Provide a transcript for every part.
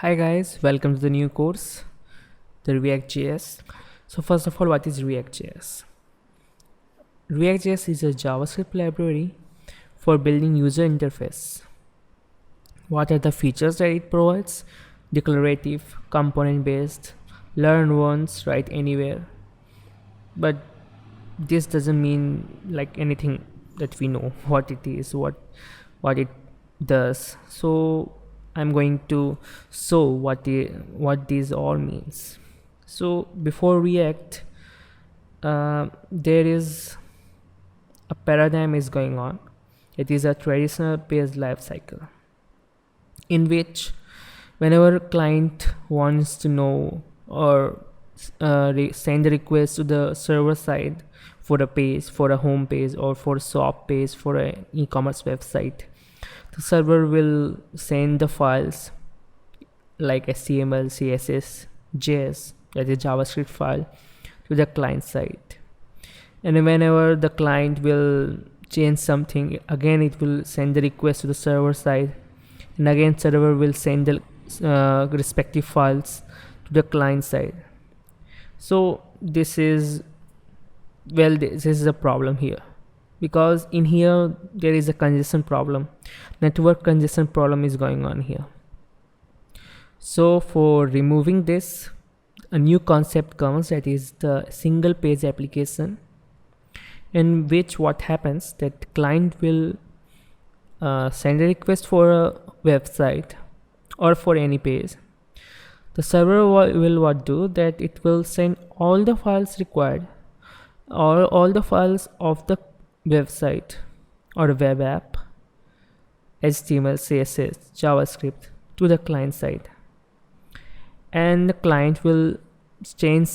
Hi guys, welcome to the new course, the React.js. So first of all, what is React.js? React.js is a JavaScript library for building user interface. What are the features that it provides? Declarative, component based, learn once, write anywhere. But this doesn't mean like anything that we know what it is, what it does. So I'm going to show what this all means. So before React, there is a paradigm is going on. It is a traditional page lifecycle, in which whenever client wants to know or send a request to the server side for a page, for a home page, or for a shop page, for an e-commerce website, the server will send the files like HTML, CSS, JS, that is JavaScript file, to the client side. And whenever the client will change something, again it will send the request to the server side, and again server will send the respective files to the client side. So this is a problem here, because in here there is a congestion problem, network congestion problem is going on here. So for removing this, a new concept comes, that is the single page application, in which what happens, that client will send a request for a website or for any page. The server will what do that, it will send all the files required, or all the files of the website or web app, HTML, CSS, JavaScript, to the client side, and the client will change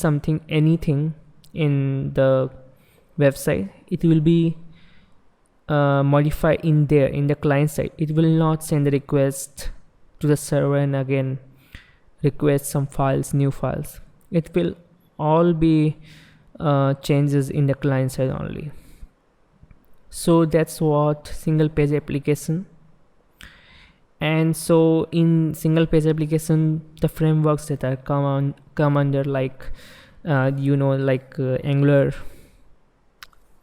anything in the website, it will be modified in the client side. It will not send the request to the server and again request some files, new files. It will all be changes in the client side only. So that's what single page application. And so in single page application, the frameworks that are come under, like Angular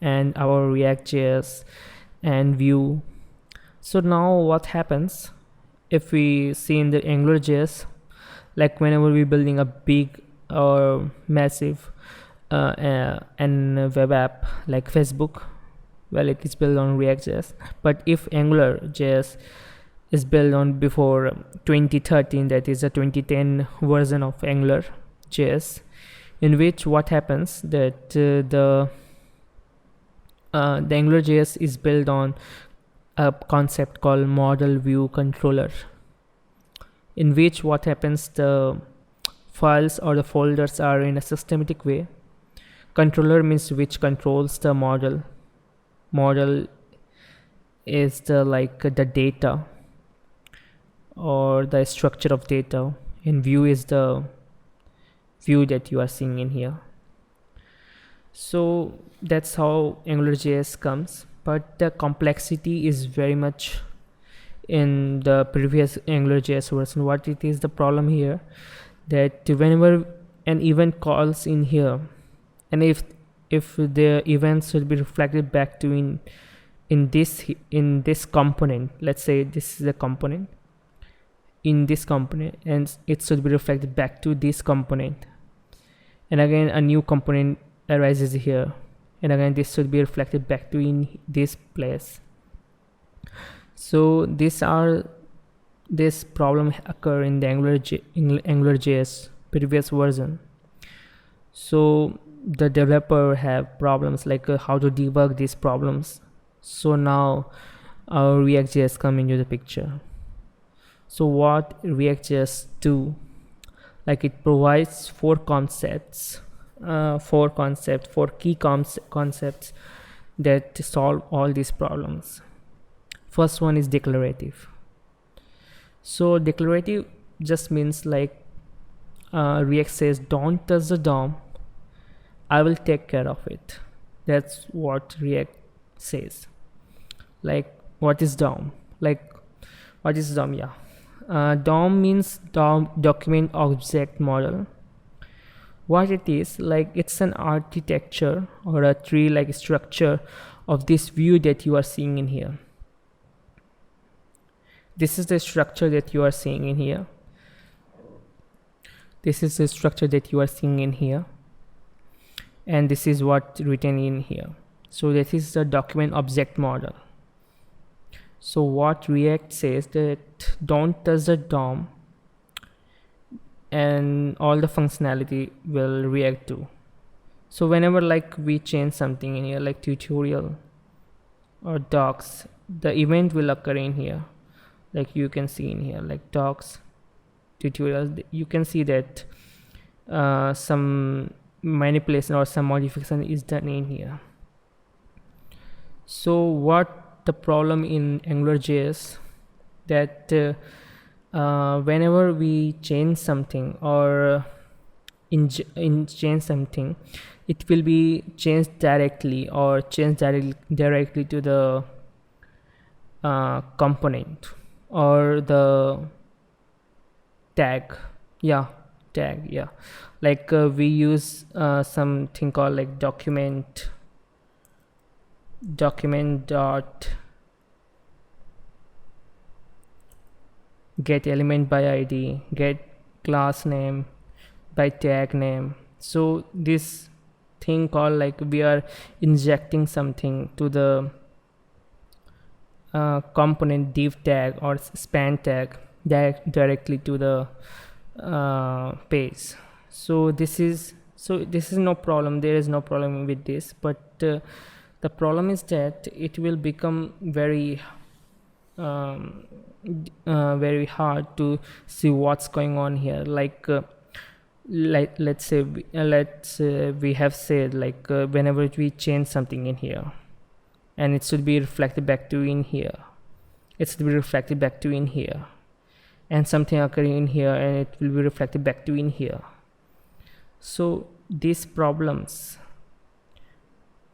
and our React.js and Vue. So now what happens, if we see in the AngularJS, like whenever we're building a big or massive and web app like Facebook, well, it is built on React.js. But if AngularJS is built on before 2013, that is a 2010 version of AngularJS, in which what happens, that the AngularJS is built on a concept called model view controller, in which what happens, the files or the folders are in a systematic way. Controller means which controls the model. Model is the data or the structure of data, and view is the view that you are seeing in here. So that's how AngularJS comes, but the complexity is very much in the previous AngularJS version. What it is, the problem here, that whenever an event calls in here, and if the events will be reflected back to in this component, let's say this is a component, in this component, and it should be reflected back to this component, and again a new component arises here, and again this should be reflected back to in this place. So this problem occur in the AngularJS previous version. So the developer have problems like how to debug these problems. So now our React.js come into the picture. So what React.js do, like it provides four key concepts that solve all these problems. First one is declarative. So declarative just means like React says, don't touch the DOM, I will take care of it. That's what React says. Like what is DOM? Yeah, DOM means document object model. What it is, like, it's an architecture or a tree like structure of this view that you are seeing in here. This is the structure that you are seeing in here. This is the structure that you are seeing in here, and this is what written in here. So this is the document object model. So what React says that don't touch the DOM, and all the functionality will React do. So whenever like we change something in here, like tutorial or docs, the event will occur in here. Like you can see in here, like docs, tutorials, you can see that some manipulation or some modification is done in here. So what the problem in AngularJS, that whenever we change something or change something, it will be changed directly or changed directly to the component or the tag. Like we use something called like document dot get element by id, get class name by tag name. So this thing called like we are injecting something to the component div tag or span tag directly to the page. So this is no problem. There is no problem with this, but the problem is that it will become very hard to see what's going on here. Like let's say we have said like whenever we change something in here, and it should be reflected back to in here, it should be reflected back to in here, and something occurring in here and it will be reflected back to in here. So these problems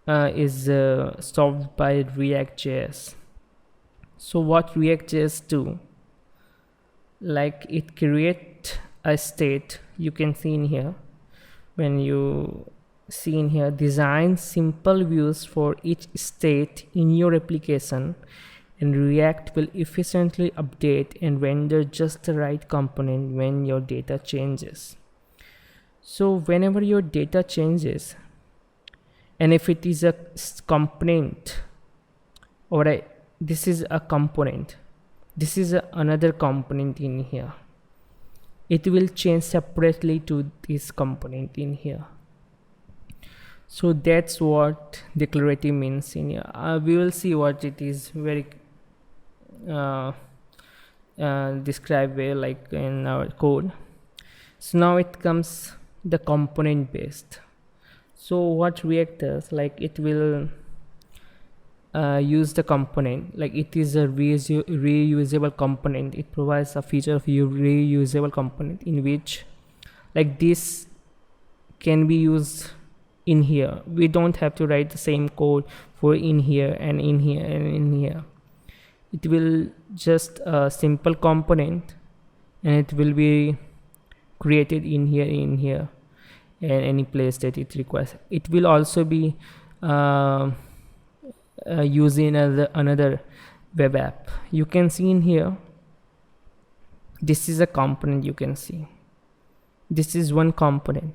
is solved by React.js. So what React.js do, like it create a state. You can see in here, when you see in here, design simple views for each state in your application, and React will efficiently update and render just the right component when your data changes. So whenever your data changes, and if it is a component or this is a component, this is another component in here, it will change separately to this component in here. So that's what declarative means in here. We will see what it is very described way, like in our code. So now it comes the component based. So what React does, like it will use the component, like it is a reusable component. It provides a feature of reusable component in which like this can be used in here. We don't have to write the same code for in here and in here and in here. It will just a simple component, and it will be created in here and any place that it requires. It will also be using another web app. You can see in here, this is a component. You can see this is one component,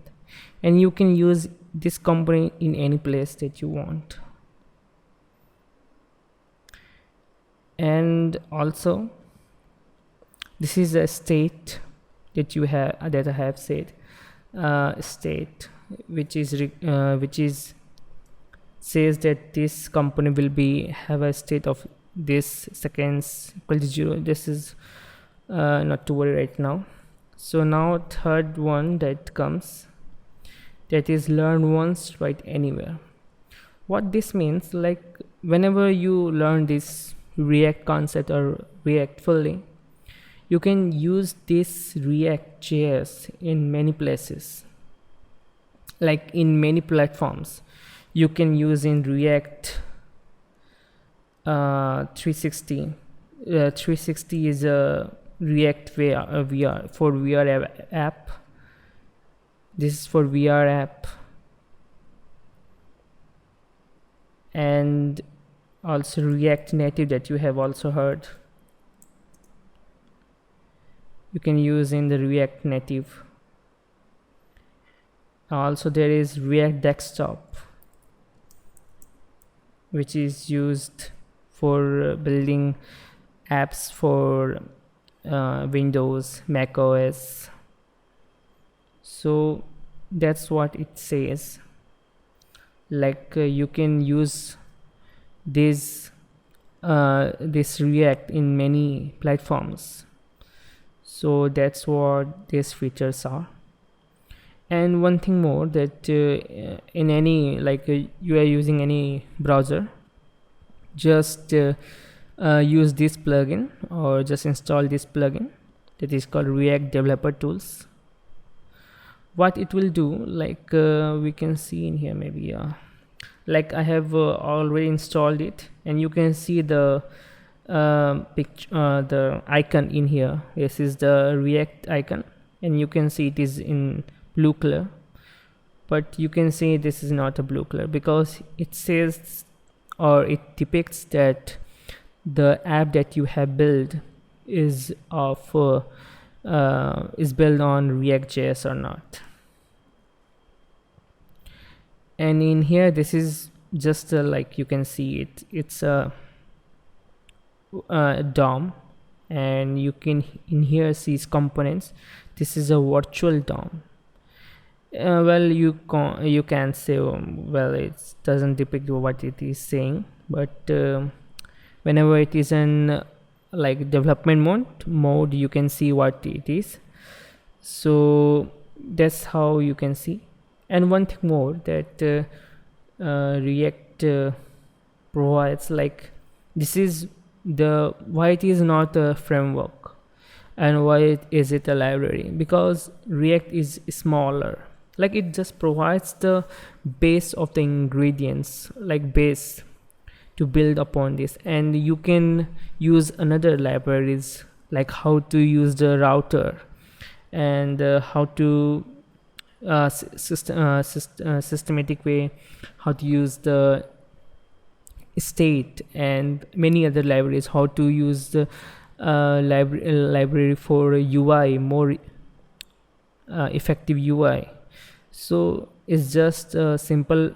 and you can use this component in any place that you want. And also this is a state that you have, that I have said, state which is says that this component will have a state of this seconds equal to 0. This is not to worry right now. So now third one that comes, that is learn once, write anywhere. What this means, like whenever you learn this React concept or React fully, you can use this React.js in many places, like in many platforms. You can use in React 360. 360 is React VR for VR app. This is for VR app, and also React Native that you have also heard. You can use in the React Native. Also there is React Desktop, which is used for building apps for Windows, Mac OS. So that's what it says. Like you can use this React in many platforms. So that's what these features are. And one thing more, that in any you are using any browser, just use this plugin or just install this plugin that is called React Developer Tools. What it will do, we can see in here, maybe like I have already installed it, and you can see the picture, the icon in here. This is the React icon, and you can see it is in blue color, but you can see this is not a blue color because it says, or it depicts that the app that you have built is built on React.js or not. And in here, this is just like you can see it's a DOM, and you can in here see components. This is a virtual DOM. Well, you can say, well, it doesn't depict what it is saying, but whenever it is in development mode, you can see what it is. So that's how you can see. And one thing more, that React provides, this is why it is not a framework and why is it a library, because React is smaller. It just provides the base of the ingredients, base to build upon this, and you can use another libraries, like how to use the router and how to systematic way, how to use the state, and many other libraries, how to use the library for UI, more effective UI. So it's just a simple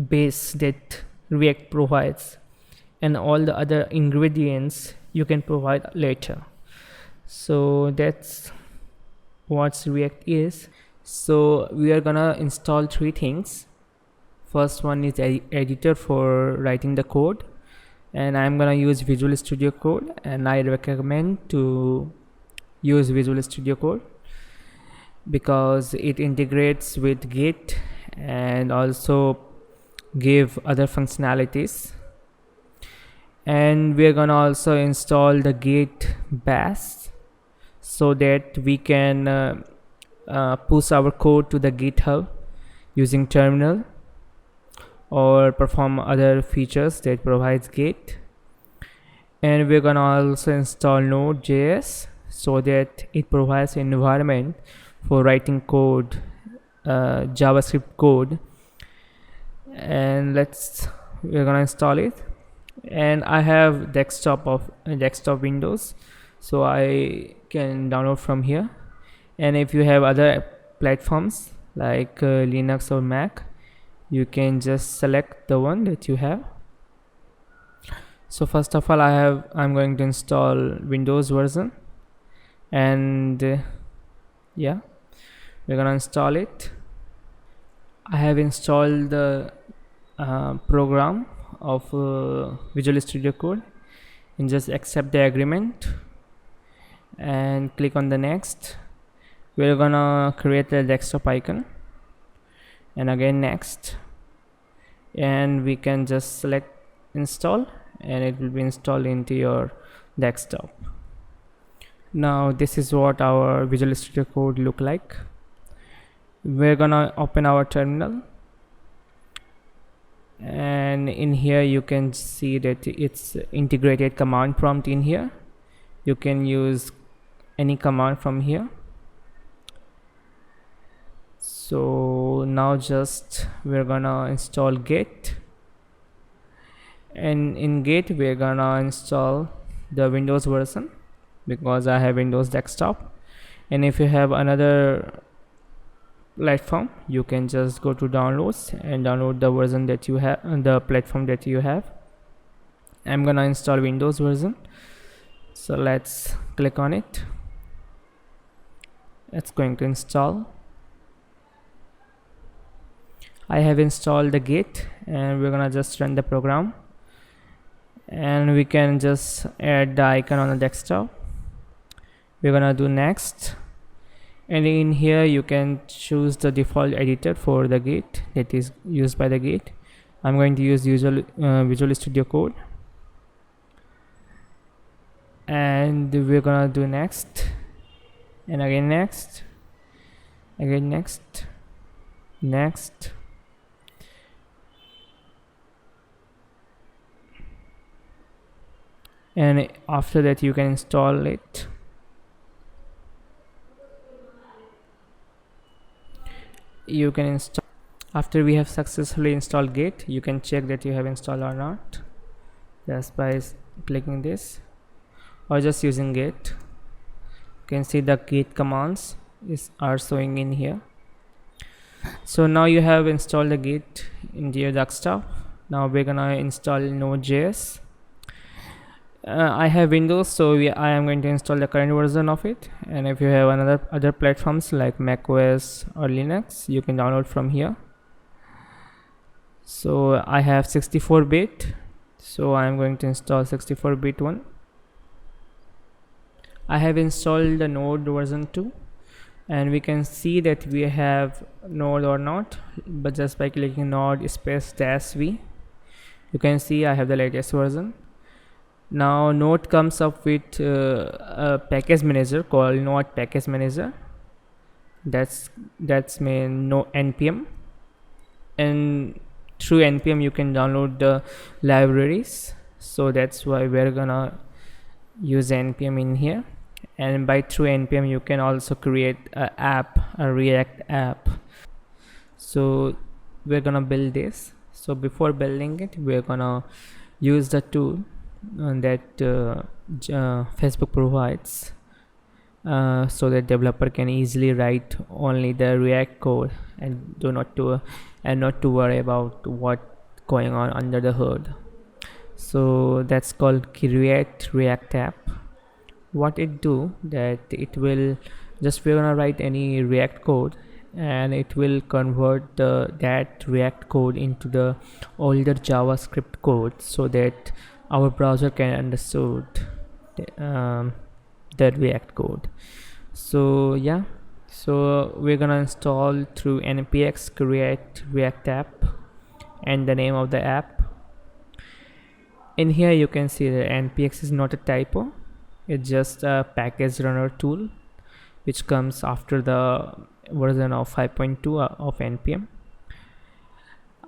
base that React provides, and all the other ingredients you can provide later. So that's what React is. So we are gonna install 3 things. First one is editor for writing the code, and I'm gonna use Visual Studio Code, and I recommend to use Visual Studio Code because it integrates with Git and also give other functionalities. And we're gonna also install the Git bash so that we can push our code to the GitHub using terminal, or perform other features that provides Git. And we're gonna also install Node.js so that it provides an environment for writing code, JavaScript code. And we're gonna install it. And I have desktop Windows, so I can download from here. And if you have other platforms like Linux or Mac, you can just select the one that you have. So first of all, I'm going to install Windows version, and yeah, we're gonna install it. I have installed the program of Visual Studio Code, and just accept the agreement and click on the next. We're gonna create a desktop icon, and again next, and we can just select install, and it will be installed into your desktop. Now this is what our Visual Studio Code look like. We're gonna open our terminal, and in here you can see that it's integrated command prompt in here. you can use any command from here. So now just we're gonna install Git, and in Git we're gonna install the Windows version because I have Windows desktop. And if you have another platform, you can just go to downloads and download the version that you have, the platform that you have. I'm gonna install Windows version, so let's click on it. It's going to install. I have installed the Git, and we're gonna just run the program, and we can just add the icon on the desktop. We're gonna do next, and in here you can choose the default editor for the Git that is used by the Git. I'm going to use Visual Studio Code, and we're gonna do next, and again next, again next, next, and after that you can install it. You can install. After we have successfully installed Git, you can check that you have installed or not just by clicking this or just using Git. You can see the Git commands are showing in here. So now you have installed the Git into your desktop. Now we're gonna install Node.js. I have Windows, so I am going to install the current version of it, and if you have other platforms like macOS or Linux, you can download from here. So I have 64-bit, so I am going to install 64-bit one. I have installed the Node version 2, and we can see that we have Node or not, but just by clicking Node space -v, you can see I have the latest version. Now Node comes up with a package manager called Node Package Manager. That's npm, and through npm you can download the libraries. So that's why we're gonna use npm in here, and through npm you can also create a React app. So we're gonna build this. So before building it, we're gonna use the tool that Facebook provides, so that developer can easily write only the React code and not to worry about what going on under the hood. So that's called Create React App. What it do, that it will just, we're gonna write any React code, and it will convert that React code into the older JavaScript code, so that our browser can understood that React code. So yeah, so we're gonna install through npx create React app and the name of the app. In here you can see that npx is not a typo, it's just a package runner tool which comes after the version of 5.2 of npm.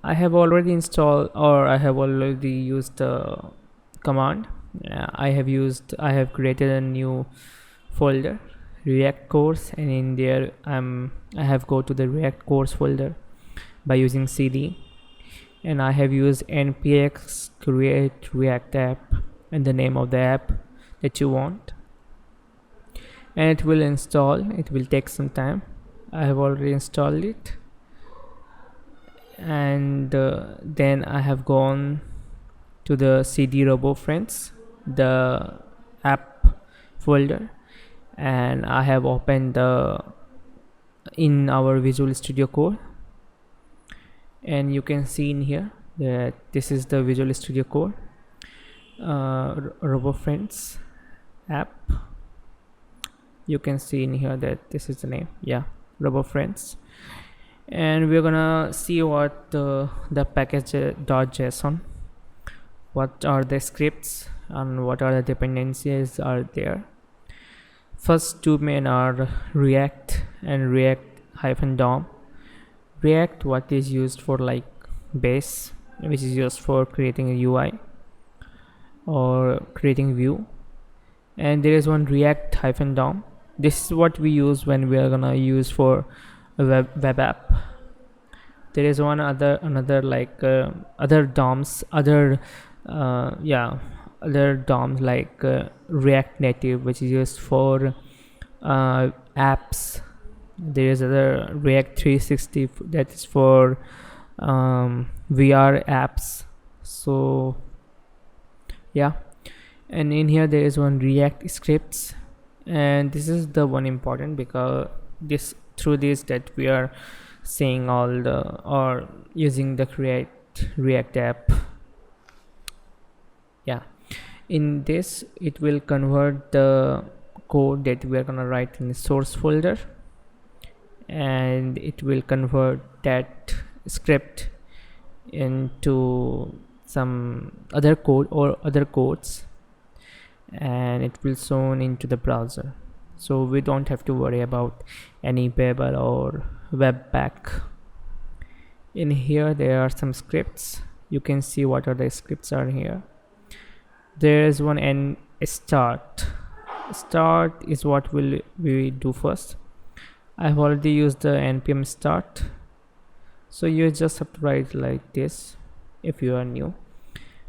I have already installed, or I have already used the command. I have created a new folder, React course, and in there I have go to the React course folder by using cd, and I have used npx create React app and the name of the app that you want, and it will install. It will take some time. I have already installed it, and then I have gone to the cd RoboFriends, the app folder, and I have opened in our Visual Studio Code, and you can see in here that this is the Visual Studio Code RoboFriends app. You can see in here that this is the name, yeah, RoboFriends. And we're gonna see what the package.json, what are the scripts and what are the dependencies are there. First two main are React and React-DOM. React, what is used for like base, which is used for creating a UI or creating view, and there is one React-DOM. This is what we use when we are gonna use for a web app. There is one another like other DOMs, other DOMs like React Native, which is used for apps. There is other React 360 that is for VR apps. So yeah, and in here there is one React scripts, and this is the one important because through this that we are seeing all the or using the React app. Yeah, in this it will convert the code that we are gonna write in the source folder, and it will convert that script into some other code or other codes, and it will shown into the browser, so we don't have to worry about any Babel or Webpack. In here there are some scripts. You can see what are the scripts are here. There is one and start is what will we do first. I've already used the npm start, so you just have to write like this. If you are new,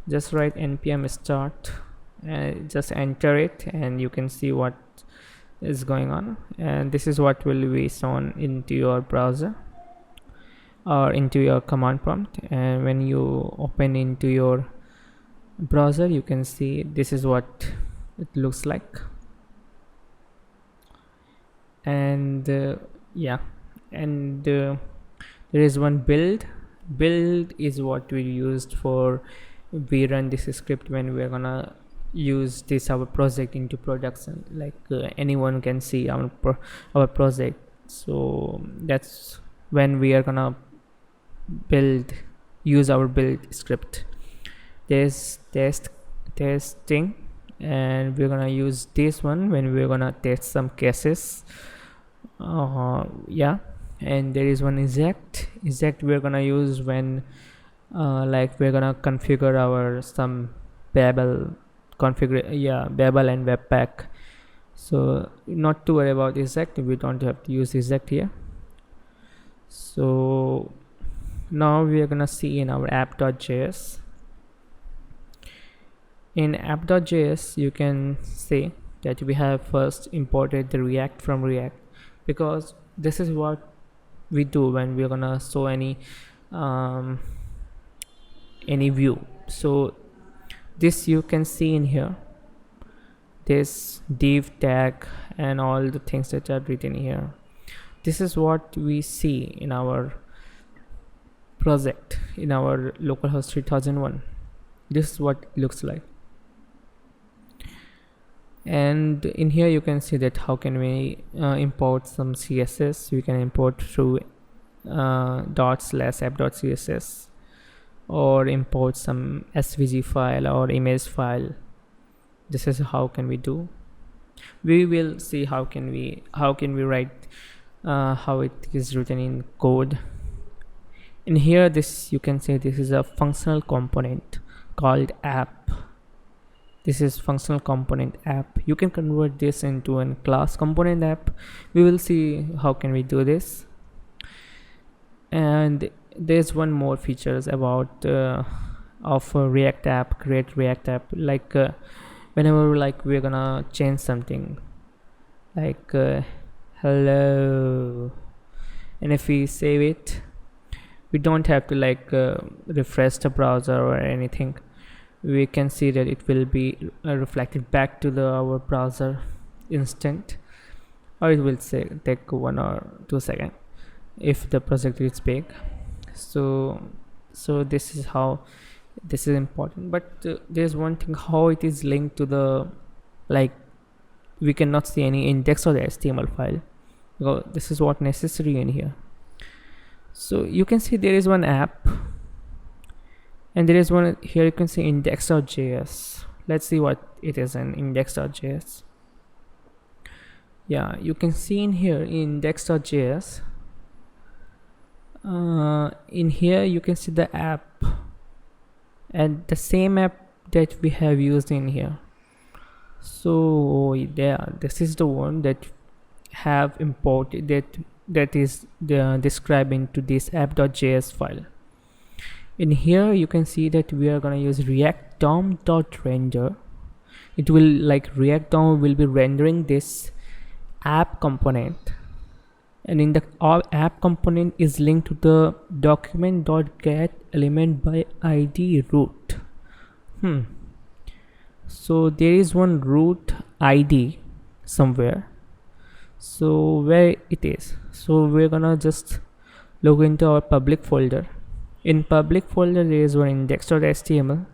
just write npm start and just enter it, and you can see what is going on, and this is what will be shown into your browser or into your command prompt. And when you open into your browser, you can see this is what it looks like. And there is one build is what we used for we run this script when we're gonna use this our project into production, like anyone can see our project. So that's when we are gonna use our build script. There's testing, and we're gonna use this one when we're gonna test some cases. And there is one exact we're gonna use when like we're gonna configure our some Babel and Webpack. So not to worry about exact, we don't have to use exact here. So now we are gonna see in our app.js. In app.js you can see that we have first imported the React from React, because this is what we do when we're gonna show any view. So this you can see in here, this div tag and all the things that are written here. This is what we see in our project in our localhost 3001. This is what it looks like. And in here you can see that how can we import some CSS. We can import through /app.css, or import some svg file or image file. This is how can we do. We will see how can we write how it is written in code. In here, this you can say this is a functional component called app. This is functional component app. You can convert this into a class component app. We will see how can we do this. And there's one more features about of a React app, create React app, like whenever like we're gonna change something like hello, and if we save it, we don't have to like refresh the browser or anything. We can see that it will be reflected back to our browser instant, or it will say take 1 or 2 seconds if the project is big. So this is how this is important. But there's one thing, how it is linked to the, like we cannot see any index or the HTML file, because this is what necessary in here. So you can see there is one app, and there is one here you can see index.js. Let's see what it is in index.js. Yeah, you can see in here index.js. In here you can see the app, and the same app that we have used in here. So yeah, this is the one that have imported that is described into this app.js file. In here you can see that we are gonna use react dom.render. It will like react dom will be rendering this app component, and in the app component is linked to the document.get element by id root. So there is one root id somewhere. So where it is? So we're gonna just look into our public folder. In public folder there is one index.html,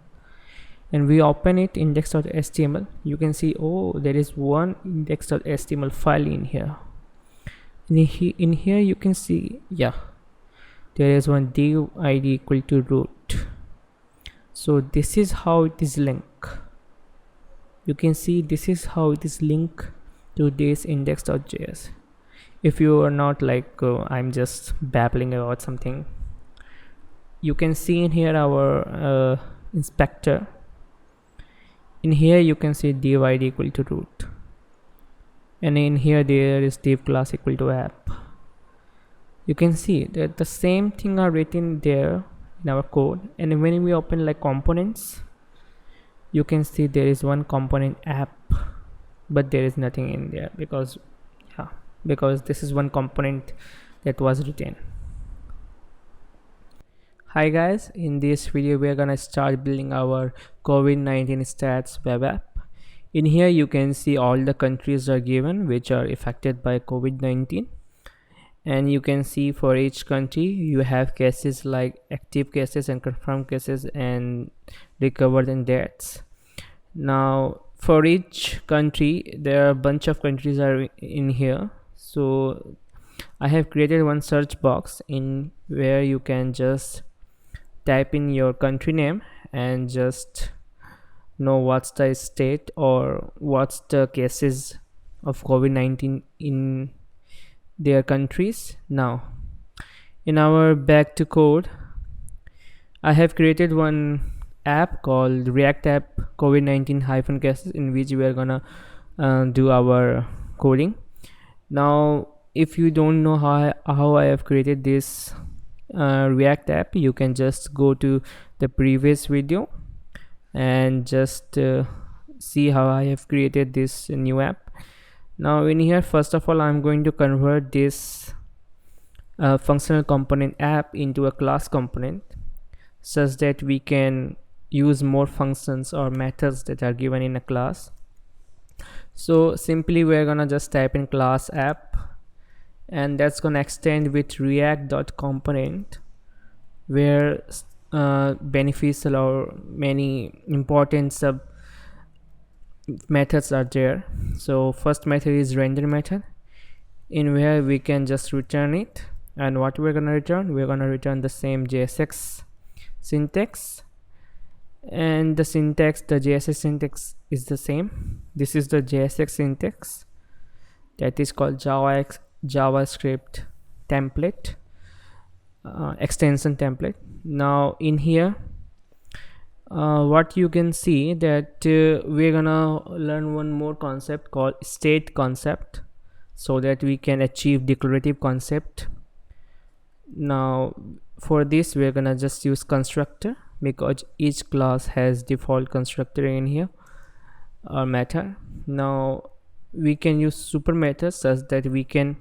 and we open it index.html. You can see, oh, there is one index.html file in here. In here you can see, yeah, there is one div id equal to root. So this is how it is linked. You can see this is how it is linked to this index.js. If you are not like I'm just babbling about something, you can see in here our inspector. In here you can see div id equal to root, and in here there is div class equal to app. You can see that the same thing are written there in our code, and when we open like components, you can see there is one component app, but there is nothing in there because this is one component that was written. Hi guys, in this video we are gonna start building our COVID-19 stats web app. In here you can see all the countries are given which are affected by COVID-19, and you can see for each country you have cases like active cases and confirmed cases and recovered and deaths. Now for each country there are a bunch of countries are in here, so I have created one search box in where you can just type in your country name and just know what's the state or what's the cases of COVID-19 in their countries. Now in our back to code, I have created one app called React app COVID-19 cases, in which we are gonna do our coding. Now if you don't know how I have created this React app, you can just go to the previous video and just see how I have created this new app. Now in here, first of all, I'm going to convert this functional component app into a class component such that we can use more functions or methods that are given in a class. So simply we're gonna just type in class app, and that's gonna extend with react.component, where beneficial or many important sub methods are there. So first method is render method, in where we can just return it, and what we're gonna return the same JSX syntax, and the JSX syntax is the same. This is the JSX syntax that is called JavaScript template, extension template. Now in here what you can see that we're gonna learn one more concept called state concept, so that we can achieve declarative concept. Now for this we're gonna just use constructor, because each class has default constructor in here or method. Now we can use super methods such that we can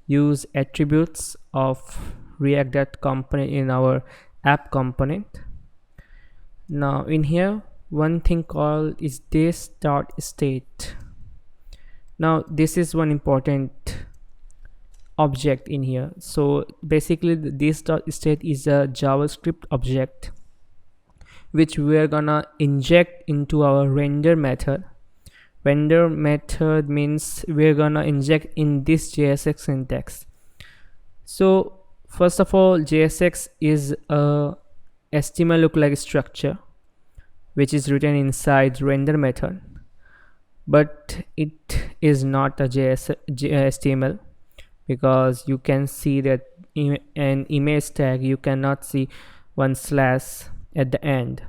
use attributes of React.component in our app component. Now in here one thing called is this.state. Now this is one important object in here. So basically this.state is a JavaScript object which we are gonna inject into our render method. Render method means we're gonna inject in this JSX syntax. So first of all, JSX is a HTML look-like structure which is written inside render method, but it is not a HTML, because you can see that in an image tag you cannot see one slash at the end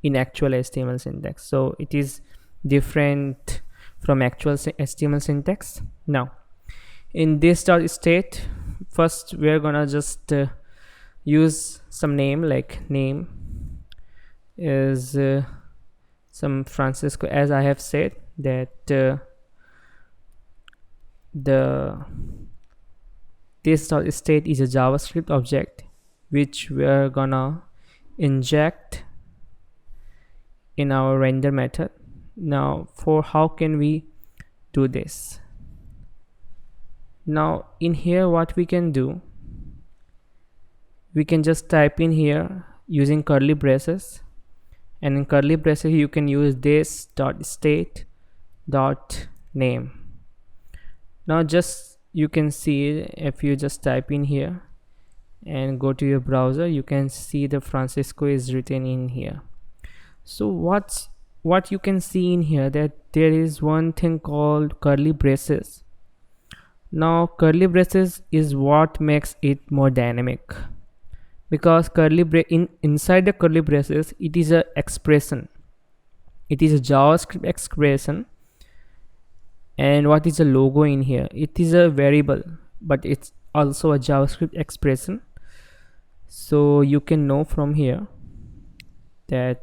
in actual HTML syntax. So it is different from actual HTML syntax. Now in this dot state, first we're gonna just use some name, like name is some Francisco, as I have said that this dot state is a JavaScript object which we're gonna inject in our render method. Now for how can we do this? Now in here what we can do, we can just type in here using curly braces, and in curly braces you can use this dot state dot name. Now just you can see, if you just type in here and go to your browser, you can see the Francisco is written in here. So what you can see in here, that there is one thing called curly braces. Now curly braces is what makes it more dynamic, because inside the curly braces it is a expression, it is a JavaScript expression. And what is a logo in here? It is a variable, but it's also a JavaScript expression. So you can know from here that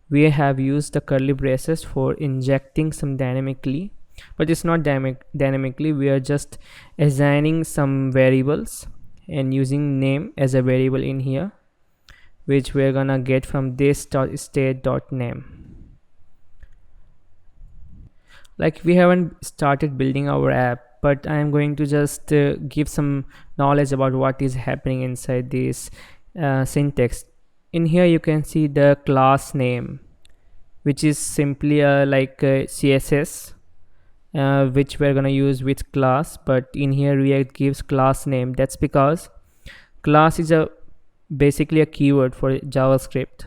we have used the curly braces for injecting some dynamically, but it's not dynamically, we are just assigning some variables and using name as a variable in here, which we're gonna get from this dot state dot name. Like we haven't started building our app, but I am going to just give some knowledge about what is happening inside this syntax. In here you can see the class name, which is simply like CSS, which we're gonna use with class, but in here React gives class name. That's because class is basically a keyword for JavaScript,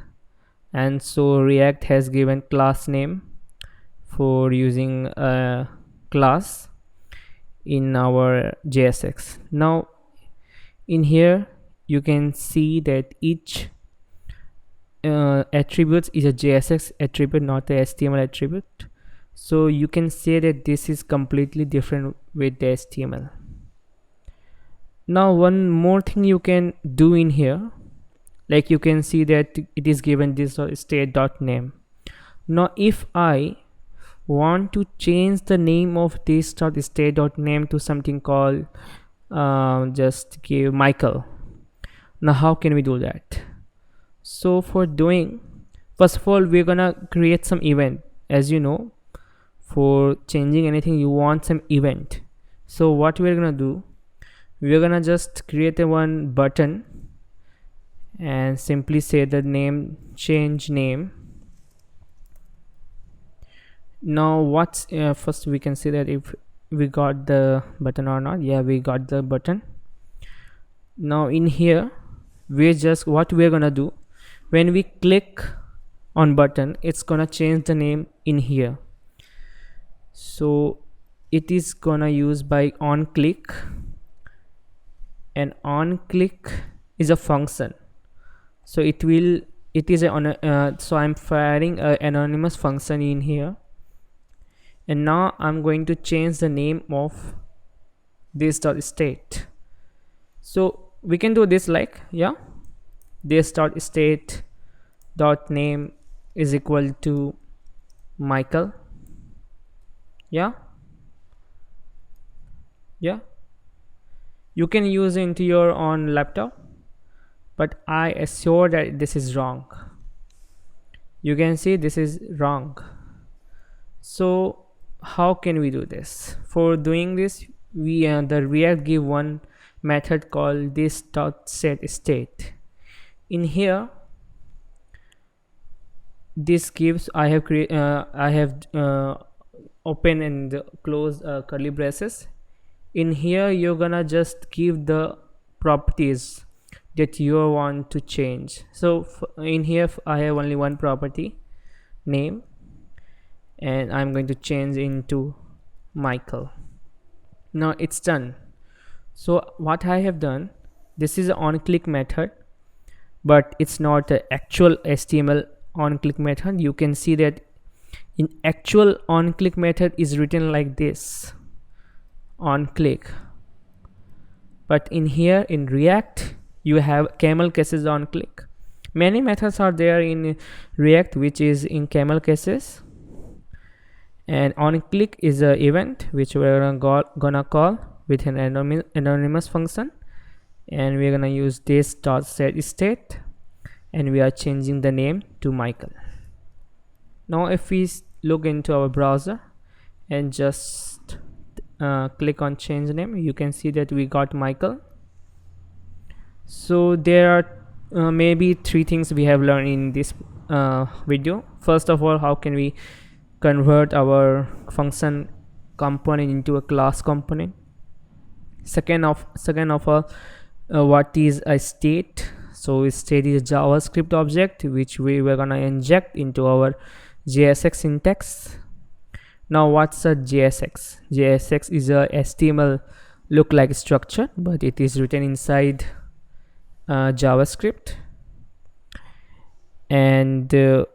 and so React has given class name for using a class in our JSX. Now in here you can see that each attributes is a JSX attribute, not a HTML attribute. So you can say that this is completely different with the HTML. Now one more thing you can do in here, like you can see that it is given this state dot name. Now if I want to change the name of this dot state dot name to something called just give Michael. Now how can we do that? So for doing, first of all we're gonna create some event. As you know, for changing anything you want some event. So what we're gonna do, we're gonna just create one button and simply say the name, change name. Now what's first we can see that if we got the button or not. Yeah, we got the button. Now in here we're just, what we're gonna do, when we click on button, it's gonna change the name in here. So it is gonna use by on click, and on click is a function. So it is so I'm firing an anonymous function in here, and now I'm going to change the name of this dot state. So we can do this like, yeah, this dot state dot name is equal to Michael. Yeah, you can use it into your own laptop, but I assure that this is wrong. You can see this is wrong. So how can we do this? For doing this, we the React give one method called this dot set state. In here this gives, I have open and close curly braces. In here you're gonna just give the properties that you want to change. So in here I have only one property, name, and I'm going to change into Michael. Now it's done. So what I have done, this is an on click method, but it's not an actual HTML on click method. You can see that In actual onClick method is written like this, onClick, but in here in React you have camel cases onClick. Many methods are there in React which is in camel cases, and onClick is a event which we're gonna call with an anonymous function, and we're gonna use this dot set state, and we are changing the name to Michael. Now if we look into our browser and just click on change name, you can see that we got Michael. So there are maybe 3 things we have learned in this video. First of all, how can we convert our function component into a class component. Second of all, what is a state? So state is a JavaScript object which we were gonna inject into our JSX syntax. Now what's a JSX? JSX is a HTML look like structure, but it is written inside JavaScript, and there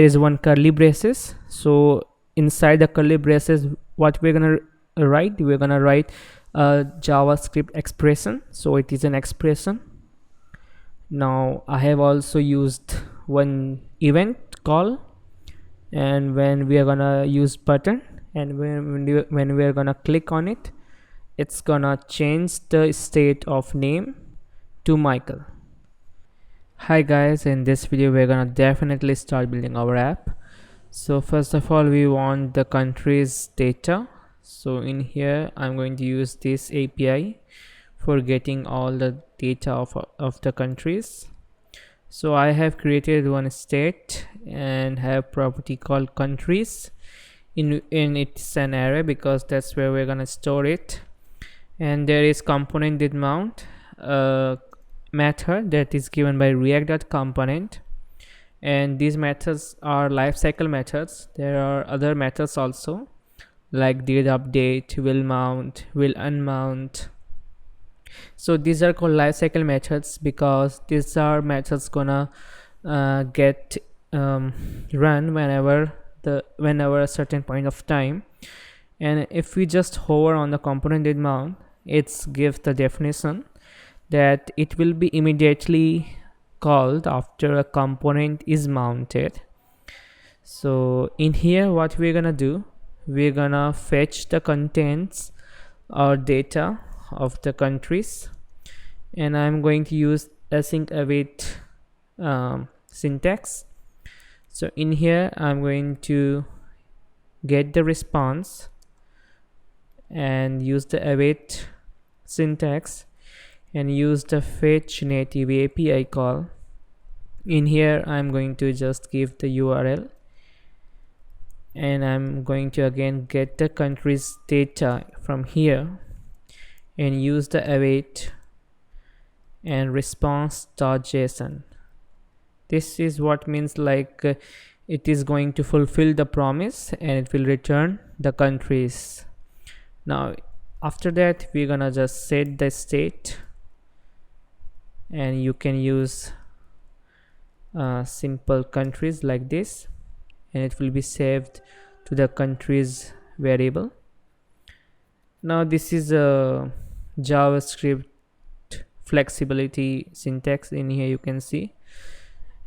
is one curly braces. So inside the curly braces, what we're gonna write? We're gonna write a JavaScript expression. So it is an expression. Now I have also used one event call, and when we are gonna use button, and when we are gonna click on it, it's gonna change the state of name to Michael. Hi guys, in this video we're gonna definitely start building our app. So first of all, we want the country's data. So in here I'm going to use this API for getting all the data of the countries. So I have created one state and have property called countries. In it's an array because that's where we're gonna store it. And there is component did mount method that is given by React.component, and these methods are lifecycle methods. There are other methods also like did update, will mount, will unmount. So these are called lifecycle methods because these are methods gonna get run whenever a certain point of time. And if we just hover on the component did mount, it gives the definition that it will be immediately called after a component is mounted. So in here what we're gonna do, we're gonna fetch the contents or data of the countries, and I'm going to use async await syntax. So in here I'm going to get the response and use the await syntax and use the fetch native API call. In here I'm going to just give the URL, and I'm going to again get the country's data from here and use the await and response.json. This is what means like it is going to fulfill the promise and it will return the countries. Now after that we're gonna just set the state, and you can use simple countries like this, and it will be saved to the countries variable. Now this is a JavaScript flexibility syntax. In here you can see,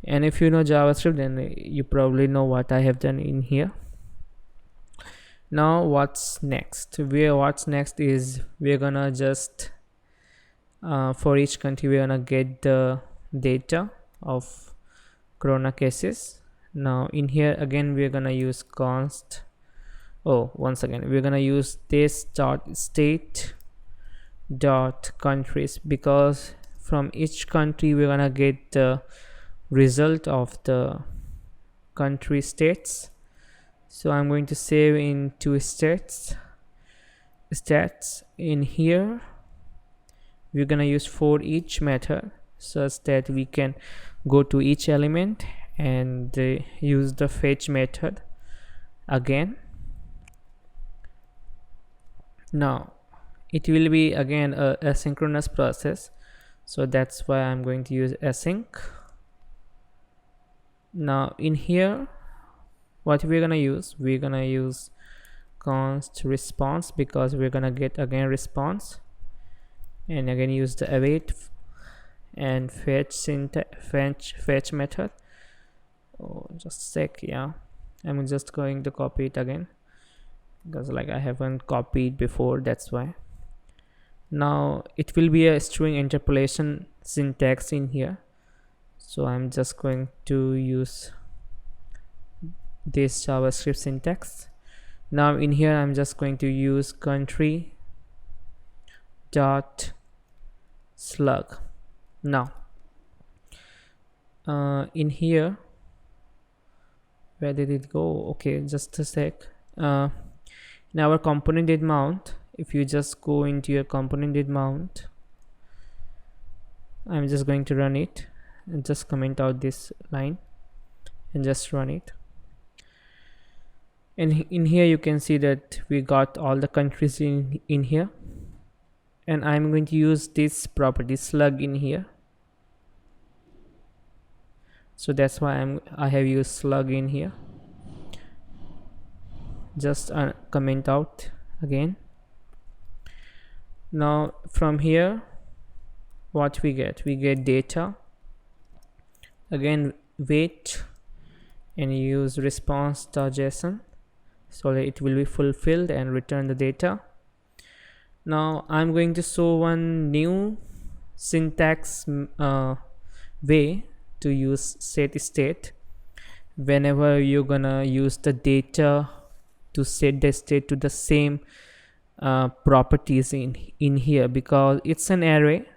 and if you know JavaScript then you probably know what I have done in here. Now what's next? What's next is we're gonna just for each country we're gonna get the data of corona cases. Now in here again we're gonna use const, once again we're gonna use this dot state dot countries, because from each country we're gonna get the result of the country states. So I'm going to save in 2 stats. In here we're gonna use for each method such that we can go to each element and use the fetch method again. Now it will be again a asynchronous process, so that's why I'm going to use async. Now in here what we're gonna use, const response, because we're gonna get again response, and again use the await and fetch method. Oh, just a sec. Yeah, I'm just going to copy it again because like I haven't copied before, that's why. Now it will be a string interpolation syntax in here, so I'm just going to use this JavaScript syntax. Now in here I'm just going to use country dot slug. Now in here, where did it go? Okay, just a sec. In our component did mount, if you just go into your component did mount, I'm just going to run it and just comment out this line and just run it. And in here you can see that we got all the countries in here, and I'm going to use this property slug in here. So that's why I have used slug in here. Just comment out again. Now from here, what we get data, again wait, and use response.json, so that it will be fulfilled and return the data. Now I'm going to show one new syntax way to use set state. Whenever you're gonna use the data to set the state to the same properties in here, because it's an array,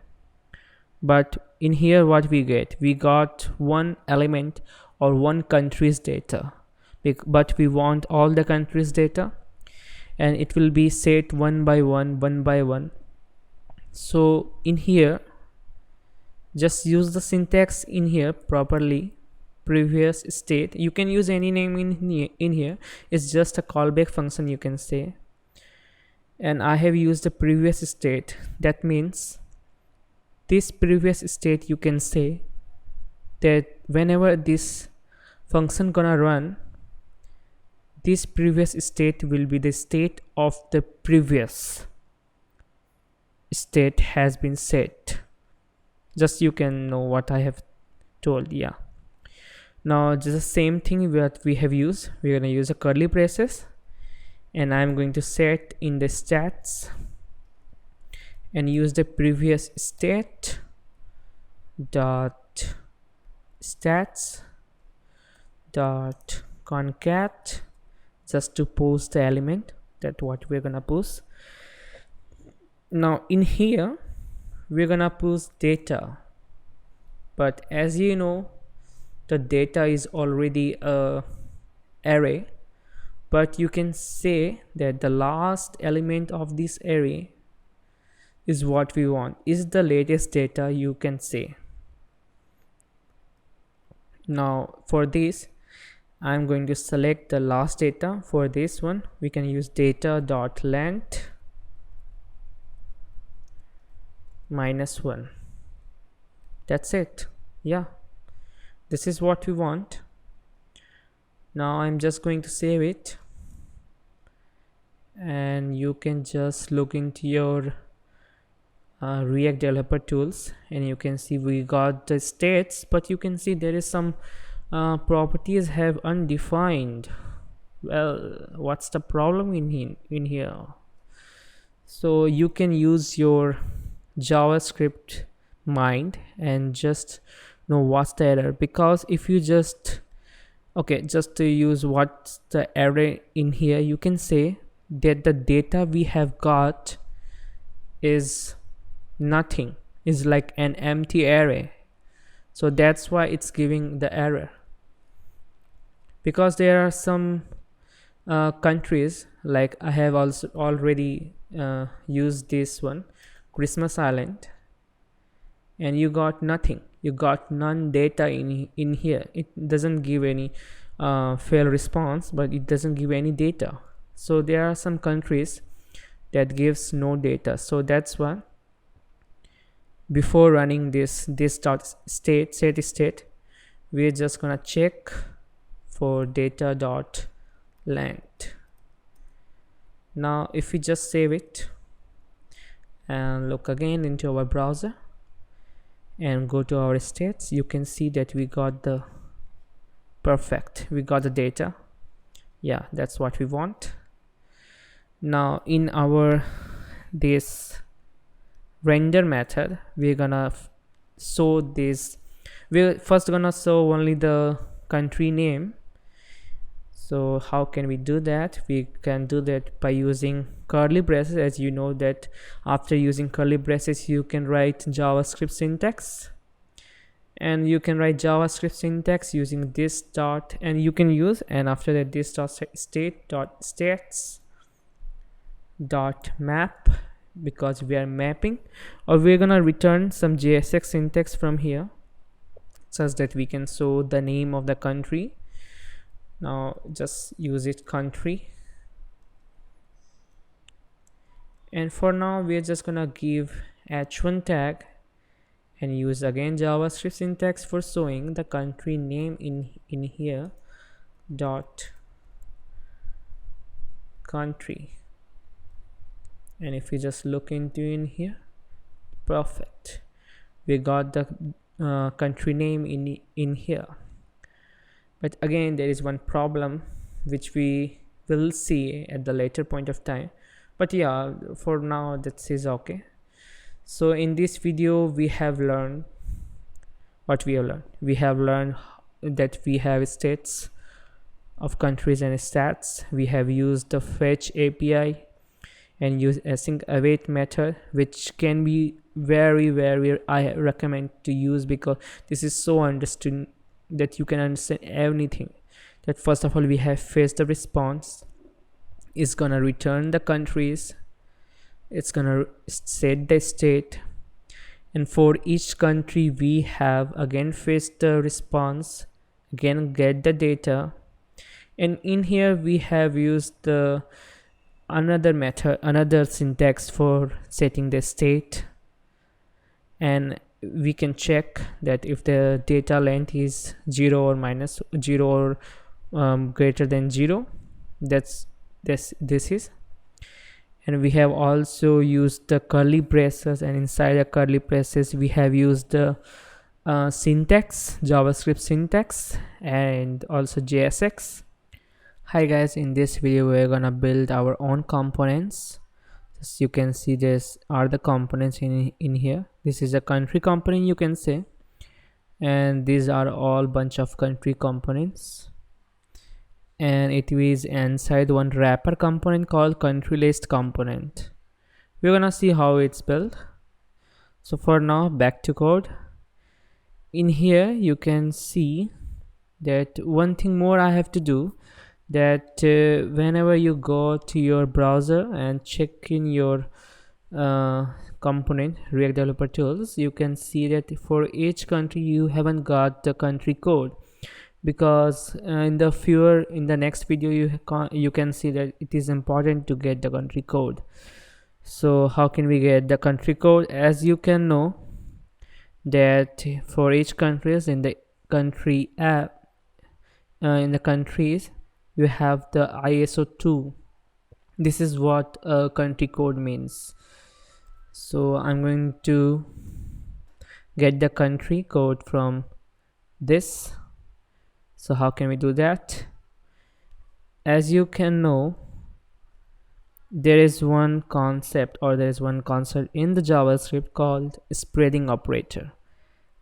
but in here what we got one element or one country's data, but we want all the countries data, and it will be set one by one. So in here, just use the syntax in here properly. Previous state, you can use any name in here, it's just a callback function, you can say. And I have used the previous state. That means this previous state, you can say that whenever this function gonna run, this previous state will be the state of the previous state has been set. Just you can know what I have told. Yeah, now just the same thing that we have used, we're going to use a curly braces, and I'm going to set in the stats and use the previous state dot stats dot concat, just to post the element that what we're gonna post. Now in here we're gonna post data, but as you know, the data is already a array, but you can say that the last element of this array is what we want, is the latest data, you can say. Now for this, I'm going to select the last data. For this one, we can use data.length -1. That's it. Yeah, this is what we want. Now I'm just going to save it, and you can just look into your React developer tools, and you can see we got the states, but you can see there is some properties have undefined. Well, what's the problem in here? So you can use your JavaScript mind and just know what's the error, because if you just to use what's the error in here, you can say that the data we have got is nothing, is like an empty array. So that's why it's giving the error, because there are some countries, like I have also already used this one, Christmas Island, and you got nothing, you got none data in here. It doesn't give any fail response, but it doesn't give any data. So there are some countries that gives no data. So that's why before running this dot set state, we're just gonna check for data dot length. Now if we just save it and look again into our browser and go to our states, you can see that we got the data. Yeah, that's what we want. Now in our this render method, we're gonna show this. We're first gonna show only the country name. So how can we do that? We can do that by using curly braces. As you know that after using curly braces you can write JavaScript syntax, and you can write JavaScript syntax using this dot, and you can use, and after that this dot state dot states dot map, because we are mapping, or we're gonna return some JSX syntax from here such that we can show the name of the country. Now just use it country, and for now we're just gonna give h1 tag and use again JavaScript syntax for showing the country name in here dot country. And if we just look into in here, perfect, we got the country name in here. But again there is one problem which we will see at the later point of time, but yeah, for now that is okay. So in this video we have learned what we have learned. We have learned that we have states of countries and stats. We have used the fetch API and use async await method, which can be very I recommend to use, because this is so understood that you can understand everything. That first of all we have fetch the response, it's gonna return the countries, it's gonna set the state, and for each country we have again fetch the response, again get the data, and in here we have used the another method, another syntax for setting the state, and we can check that if the data length is 0 or minus 0 or greater than 0, that's this is. And we have also used the curly braces, and inside the curly braces we have used the syntax, JavaScript syntax, and also JSX. Hi guys, in this video we're gonna build our own components. As you can see, this are the components in here. This is a country component, you can say, and these are all bunch of country components, and it is inside one wrapper component called country list component. We're gonna see how it's built. So for now, back to code. In here you can see that one thing more I have to do, that whenever you go to your browser and check in your component React Developer Tools, you can see that for each country you haven't got the country code, because in the next video you can see that it is important to get the country code. So how can we get the country code? As you can know that for each countries in the country app, in the countries you have the ISO 2. This is what country code means. So I'm going to get the country code from this. So how can we do that? As you can know, there is one concept in the JavaScript called spreading operator.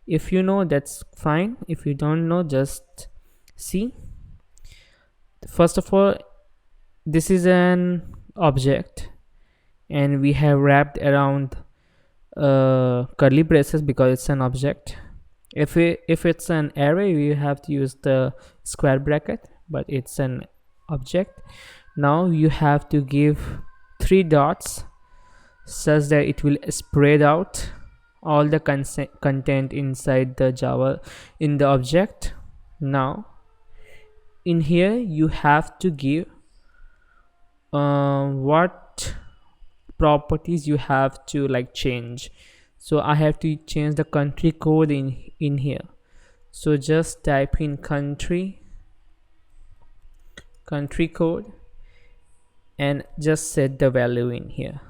If you know, that's fine. If you don't know, just see. First of all, this is an object, and we have wrapped around curly braces because it's an object. If it's an array, we have to use the square bracket, but it's an object. Now you have to give 3 dots such that it will spread out all the content inside the Java in the object. Now in here you have to give what properties you have to change. So I have to change the country code in here. So just type in country country code and just set the value in here,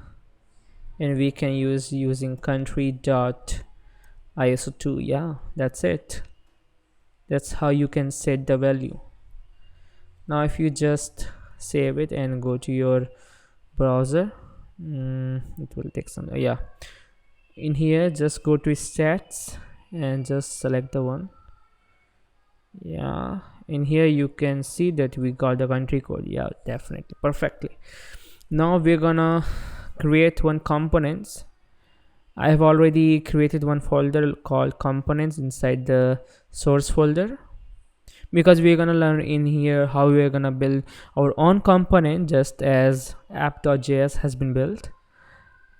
and we can use using country.iso2. yeah, that's it. That's how you can set the value. Now if you just save it and go to your browser, it will take some, yeah, in here just go to stats and just select the one. Yeah, in here you can see that we got the country code. Yeah, definitely, perfectly. Now we're gonna create one components. I have already created one folder called components inside the source folder, because we're gonna learn in here how we're gonna build our own component just as app.js has been built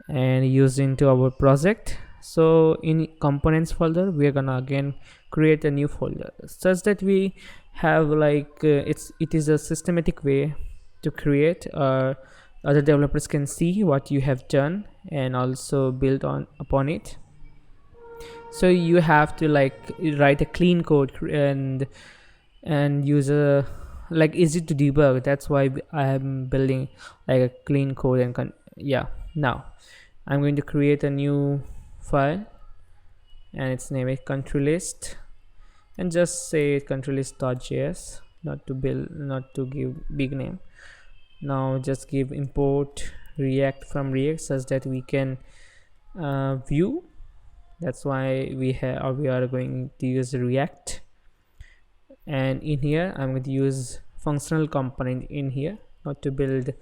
and used into our project. So in components folder we're gonna again create a new folder such that we have like it is a systematic way to create, other developers can see what you have done and also build on upon it. So you have to like write a clean code and use a like easy to debug. That's why I am building like a clean code and yeah. Now I'm going to create a new file and its name is country list, and just say country list.js, not to give big name. Now just give import React from React such that we can view. That's why we are going to use React, and in here I'm going to use functional component in here, not to build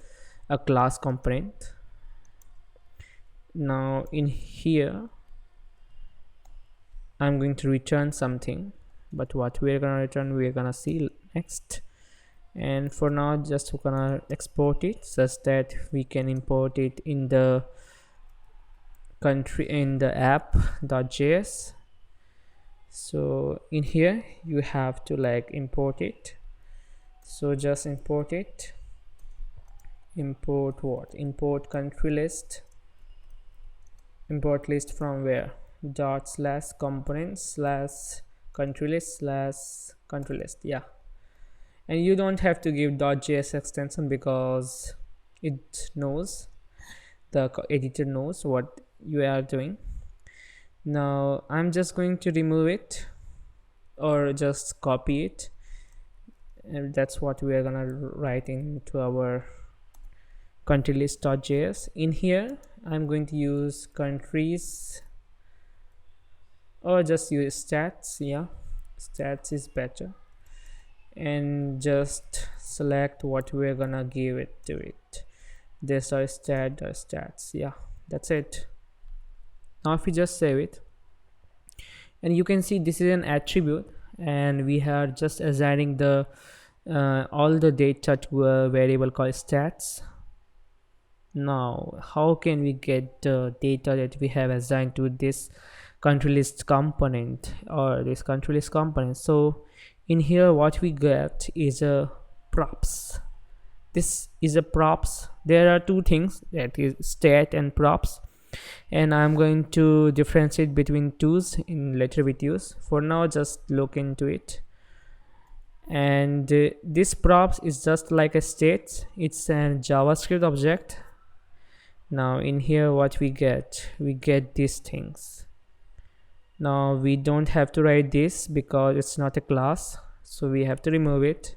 a class component. Now in here I'm going to return something, but what we're gonna return we're gonna see next. And for now just we're gonna export it such that we can import it in the country in the app.js. So in here you have to like import it, so just import it. Import what? Import country list. Import list from where? ./components/country list/country list. Yeah, and you don't have to give .js extension because it knows, the editor knows what you are doing. Now I'm just going to remove it or just copy it, and that's what we are gonna write into our country list.js. In here I'm going to use countries, or just use stats. Yeah, stats is better, and just select what we're gonna give it to it. This are stats. Yeah, that's it. Now if we just save it, and you can see this is an attribute, and we are just assigning the all the data to a variable called stats. Now how can we get the data that we have assigned to this country list component or this country list component? So in here what we get is a props. This is a props. There are two things, that is stat and props, and I'm going to differentiate between twos in later videos. For now just look into it. And this props is just like a state. It's a JavaScript object. Now in here what we get these things. Now we don't have to write this because it's not a class, so we have to remove it,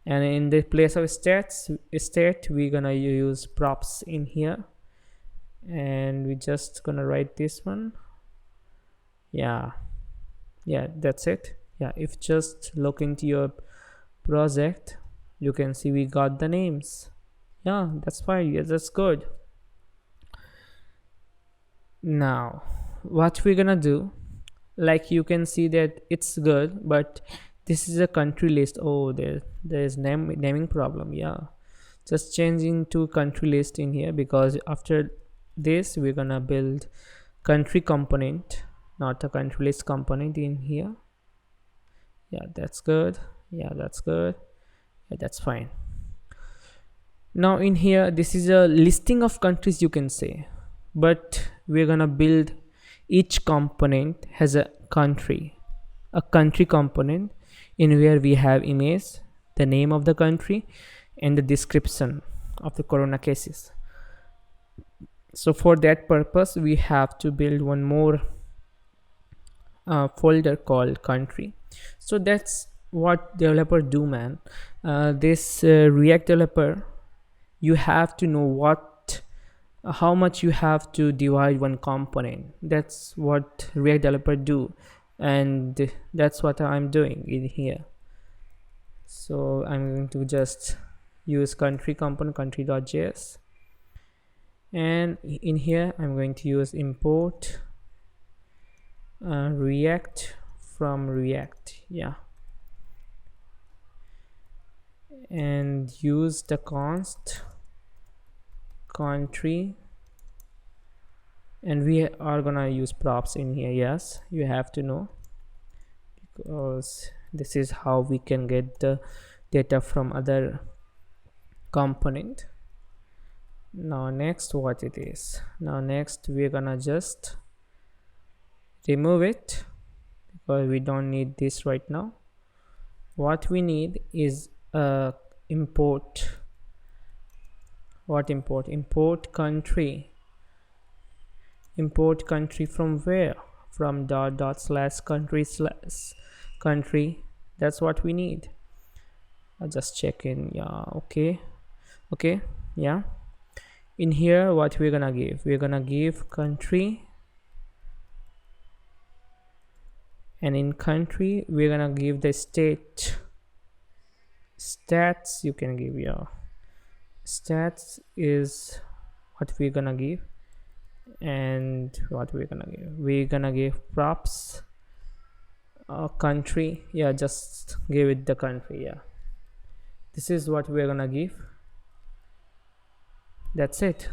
and in the place of state we're gonna use props in here, and we just gonna write this one. Yeah, that's it. Yeah, if just look into your project you can see we got the names. Yeah, that's fine. Yeah, that's good. Now what we're gonna do, like you can see that it's good, but this is a country list. Oh, there's naming problem. Yeah, just changing to country list in here, because after this we're gonna build country component, not a country list component in here. Yeah, that's good. Yeah, that's good. Yeah, that's fine. Now in here this is a listing of countries, you can say, but we're gonna build each component has a country component in where we have image, the name of the country and the description of the corona cases. So for that purpose we have to build one more folder called country. So that's what developer do, man. This React developer, you have to know what how much you have to divide one component. That's what React developer do, and that's what I'm doing in here. So I'm going to just use country component, country.js, and in here I'm going to use import React from React, yeah, and use the const country, and we are gonna use props in here. Yes, you have to know, because this is how we can get the data from other component. Now next, what it is, now next we're gonna just remove it because we don't need this right now. What we need is import. What import? Import country. Import country from where? From /country/country. That's what we need. I'll just check in. Yeah, okay, yeah. In here what we're gonna give, we're gonna give country, and in country we're gonna give the stats. You can give, yeah, stats is what we're gonna give. And what we're gonna give props country, yeah, just give it the country. Yeah, this is what we're gonna give. That's it.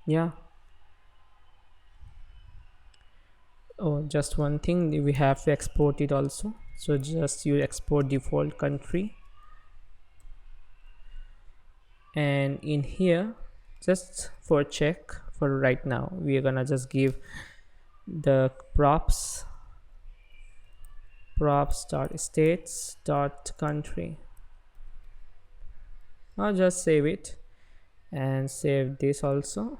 Yeah. Oh, just one thing, we have to export it also. So just you export default country, and in here, just for check, for right now we are gonna just give the props states.country. Now just save it and save this also,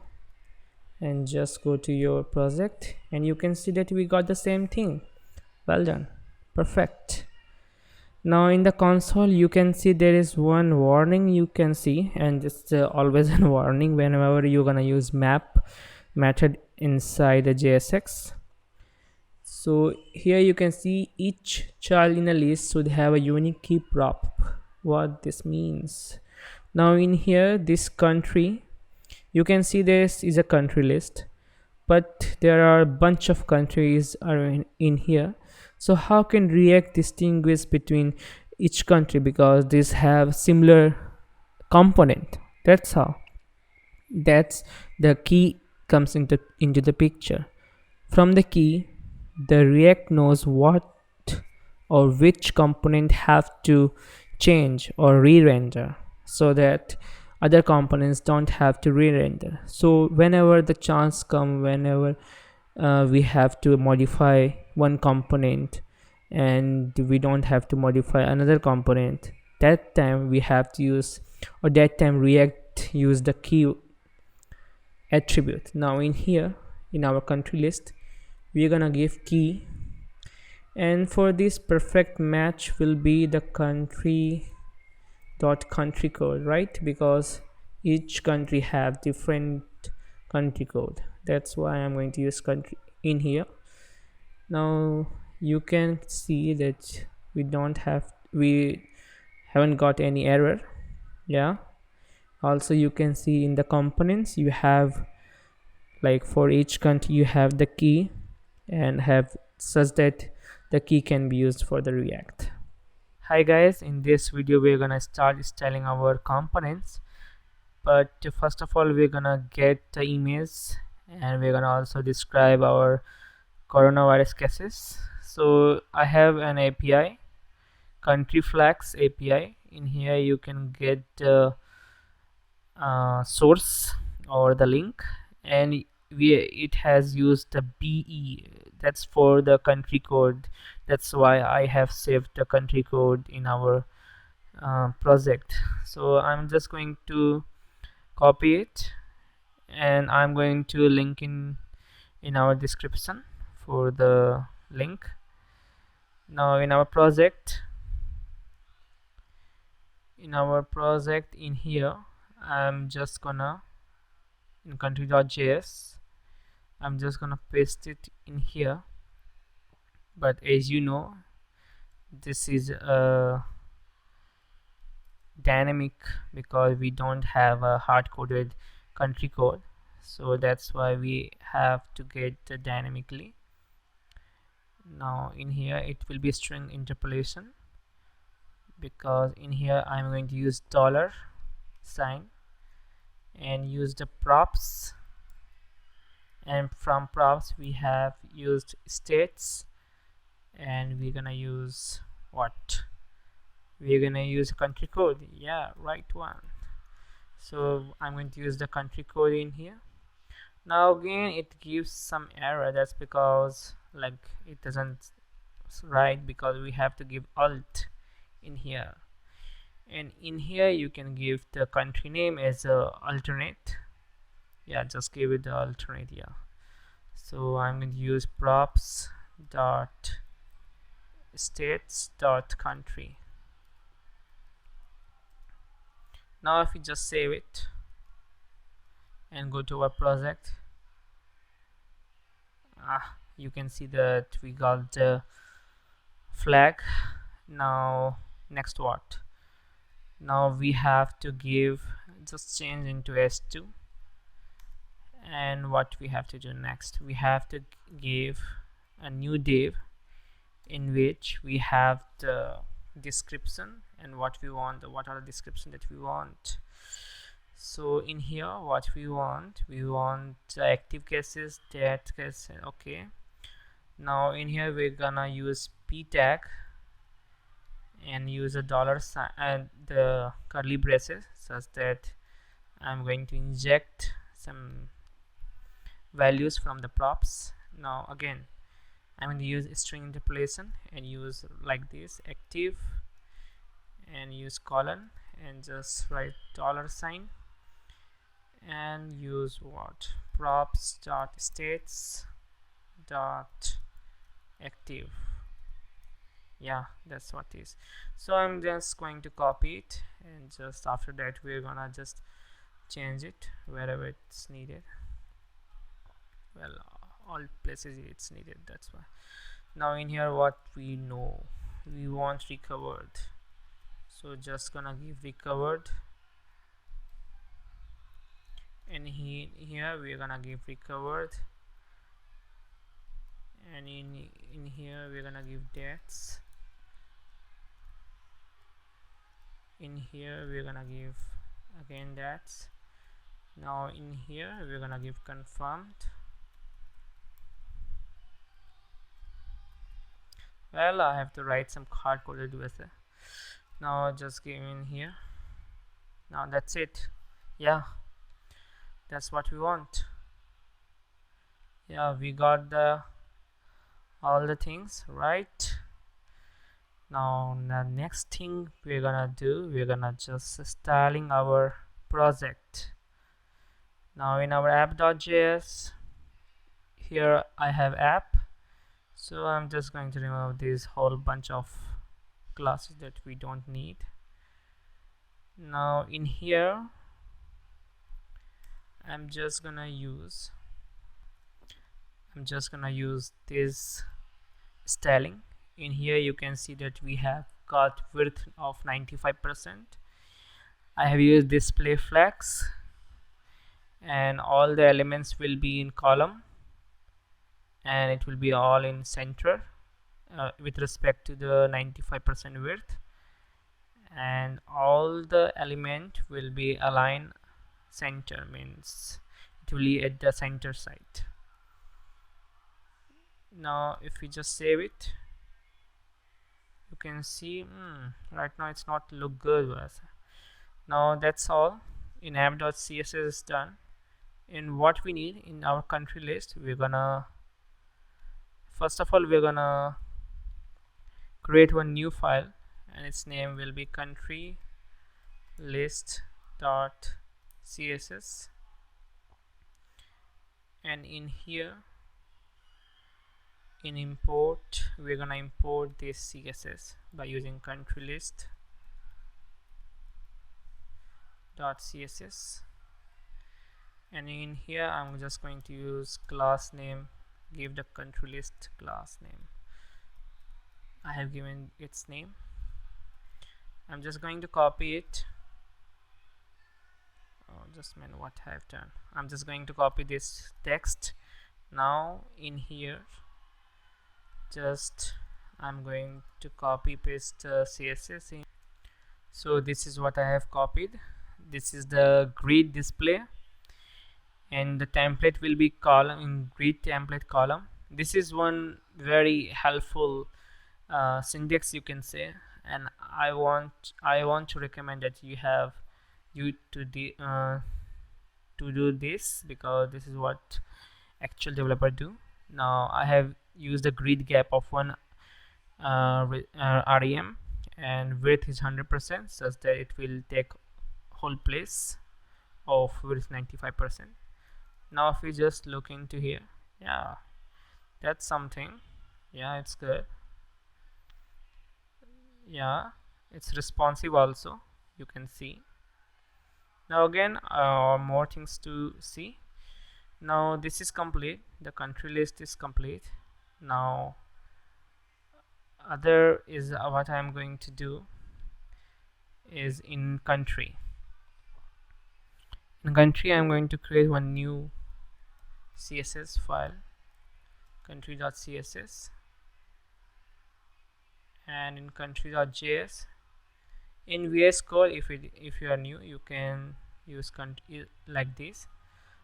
and just go to your project, and you can see that we got the same thing. Well done, perfect. Now in the console you can see there is one warning you can see, and it's always a warning whenever you're gonna use map method inside the JSX. So here you can see each child in a list should have a unique key prop. What this means, now in here this country, you can see this is a country list, but there are a bunch of countries are in here. So how can React distinguish between each country? Because these have similar component. That's how. That's the key comes into the picture. From the key, the React knows what or which component have to change or re-render, so that other components don't have to re-render. So whenever the chance come, whenever we have to modify one component and we don't have to modify another component, that time we have to use, or that time React use the key attribute. Now in here in our country list we're gonna give key, and for this perfect match will be the country code, right? Because each country have different country code. That's why I'm going to use country in here. Now you can see that we haven't got any error. Yeah, also you can see in the components you have, like for each country you have the key, and have such that the key can be used for the React. Hi guys, in this video we're gonna start styling our components, but first of all we're gonna get the image, and we're gonna also describe our coronavirus cases. So I have an API, country flags API. In here you can get the source or the link, and it has used the BE, that's for the country code. That's why I have saved the country code in our project. So I'm just going to copy it, and I'm going to link in our description for the link. Now in our project in here, I'm just gonna, in country.js, I'm just gonna paste it in here. But as you know, this is a dynamic because we don't have a hard-coded country code, so that's why we have to get dynamically. Now in here it will be string interpolation, because in here I'm going to use dollar sign and use the props, and from props we have used states, and we're gonna use what? We're gonna use a country code. Yeah, right one. So I'm going to use the country code in here. Now again it gives some error. That's because like it doesn't write, because we have to give alt in here, and in here you can give the country name as a alternate. Yeah, just give it the alternate. Yeah, so I'm going to use props dot states dot country. Now if we just save it and go to our project, you can see that we got the flag. Now next what? Now we have to give, just change into s2, and what we have to do next, we have to give a new div in which we have the description and what we want, what are the description that we want. So in here what we want active cases, dead cases. Okay, now in here we're gonna use p tag and use a dollar sign and the curly braces, such that I'm going to inject some values from the props. Now again I'm going to use string interpolation and use like this active, and use colon and just write dollar sign and use what? Props dot states dot active. Yeah, that's what it is. So I'm just going to copy it, and just after that we're gonna just change it wherever it's needed. Well, all places it's needed, that's why. Now in here what we know, we want recovered, so just gonna give recovered, and here we're gonna give recovered, and in here we're gonna give dates, in here we're gonna give again dates. Now in here we're gonna give confirmed. Well, I have to write some hard-coded with it. Now just give in here. Now that's it. Yeah, that's what we want. Yeah, we got all the things right. Now the next thing we're gonna do, we're gonna just styling our project. Now in our app.js, here I have app, so I'm just going to remove this whole bunch of classes that we don't need. Now in here I'm just gonna use this styling. In here you can see that we have got width of 95%. I have used display flags, and all the elements will be in column, and it will be all in center with respect to the 95% width, and all the element will be aligned center, means it will be at the center side. Now if we just save it, you can see right now it's not look good. Now that's all in app.css is done. And what we need in our country list, we're gonna first of all we're gonna create one new file, and its name will be country list.css. And in here, in import, we're gonna import this CSS by using country list.css. and in here I'm just going to use class name, give the country list class name. I have given its name. I'm just going to copy it. Oh, just a minute, what I have done. I'm just going to copy this text. Now in here, just I'm going to copy paste CSS in. So this is what I have copied. This is the grid display, and the template will be column in grid template column. This is one very helpful syntax, you can say, and I want to recommend that you do this, because this is what actual developer do. Now I have used a grid gap of 1 rem, and width is 100%, such that it will take whole place of width 95%. Now if we just look into here, yeah, that's something. Yeah, it's good. Yeah, it's responsive also, you can see. Now again, more things to see. Now this is complete, the country list is complete. Now other is what I am going to do is in country. In country, I am going to create one new CSS file, country.css, and in country.js. In VS Code, if you are new, you can use like this,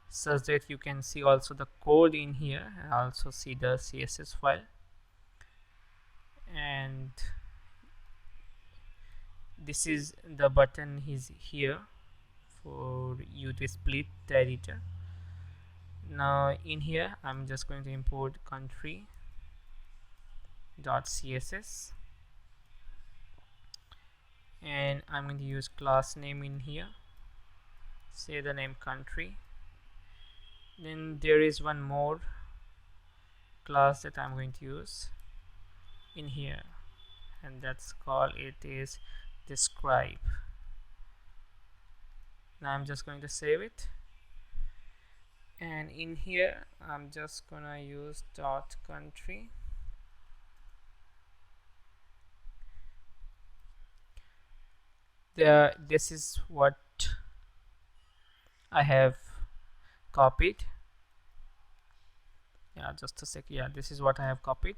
such that you can see also the code in here and also see the CSS file. And this is the button is here for you to split the editor. Now in here, I'm just going to import country.css, and I'm going to use class name in here, say the name country. Then there is one more class that I'm going to use in here, and that's called describe. Now I'm just going to save it, and in here I'm just gonna use .country. This is what I have copied. Yeah, just a sec. Yeah, this is what I have copied.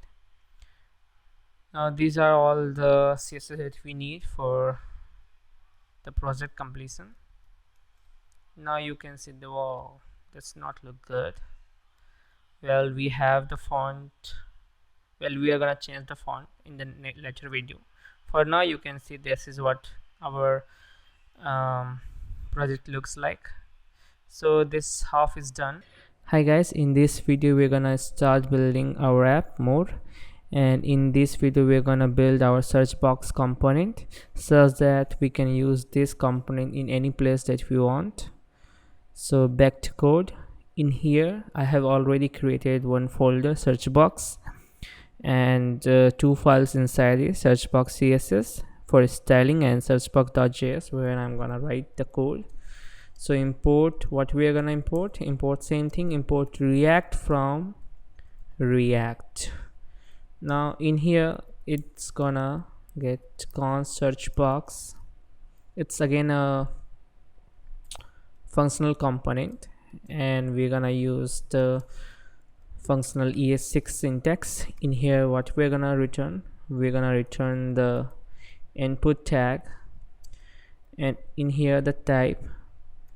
Now these are all the CSS that we need for the project completion. Now you can see the wall. Does not look good. Well, we have the font. Well, we are gonna change the font in the later video. For now, you can see this is what our project looks like. So this half is done. Hi guys, in this video we're gonna start building our app more, and in this video we're gonna build our search box component such that we can use this component in any place that we want. So back to code. In here I have already created one folder, search box, and two files inside it, search box CSS for styling and search box.js, where I'm gonna write the code. So import, what we are gonna import same thing, import React from React. Now in here it's gonna get const search box. It's again a functional component, and we're gonna use the functional JSX syntax. In here what we're gonna return the input tag, and in here the type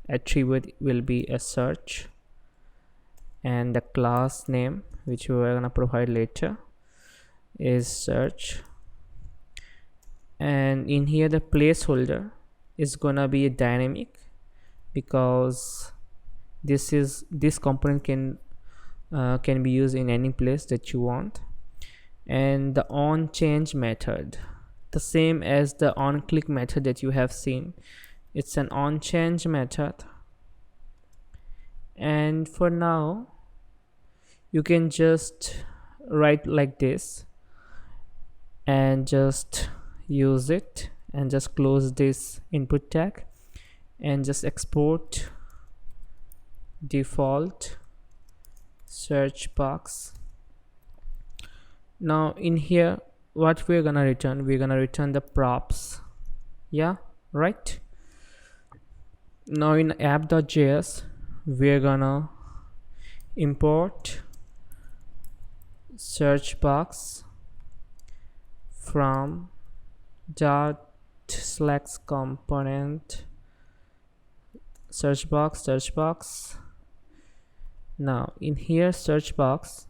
attribute will be a search, and the class name, which we are gonna provide later, is search. And in here the placeholder is gonna be a dynamic, because this component can be used in any place that you want. And the onChange method, the same as the onClick method that you have seen. It's an onChange method, and for now you can just write like this and just use it, and just close this input tag and just export default search box. Now in here, what we're gonna return the props. Yeah, right. Now in app.js, we're gonna import search box from .slash component search box. Now in here, search box,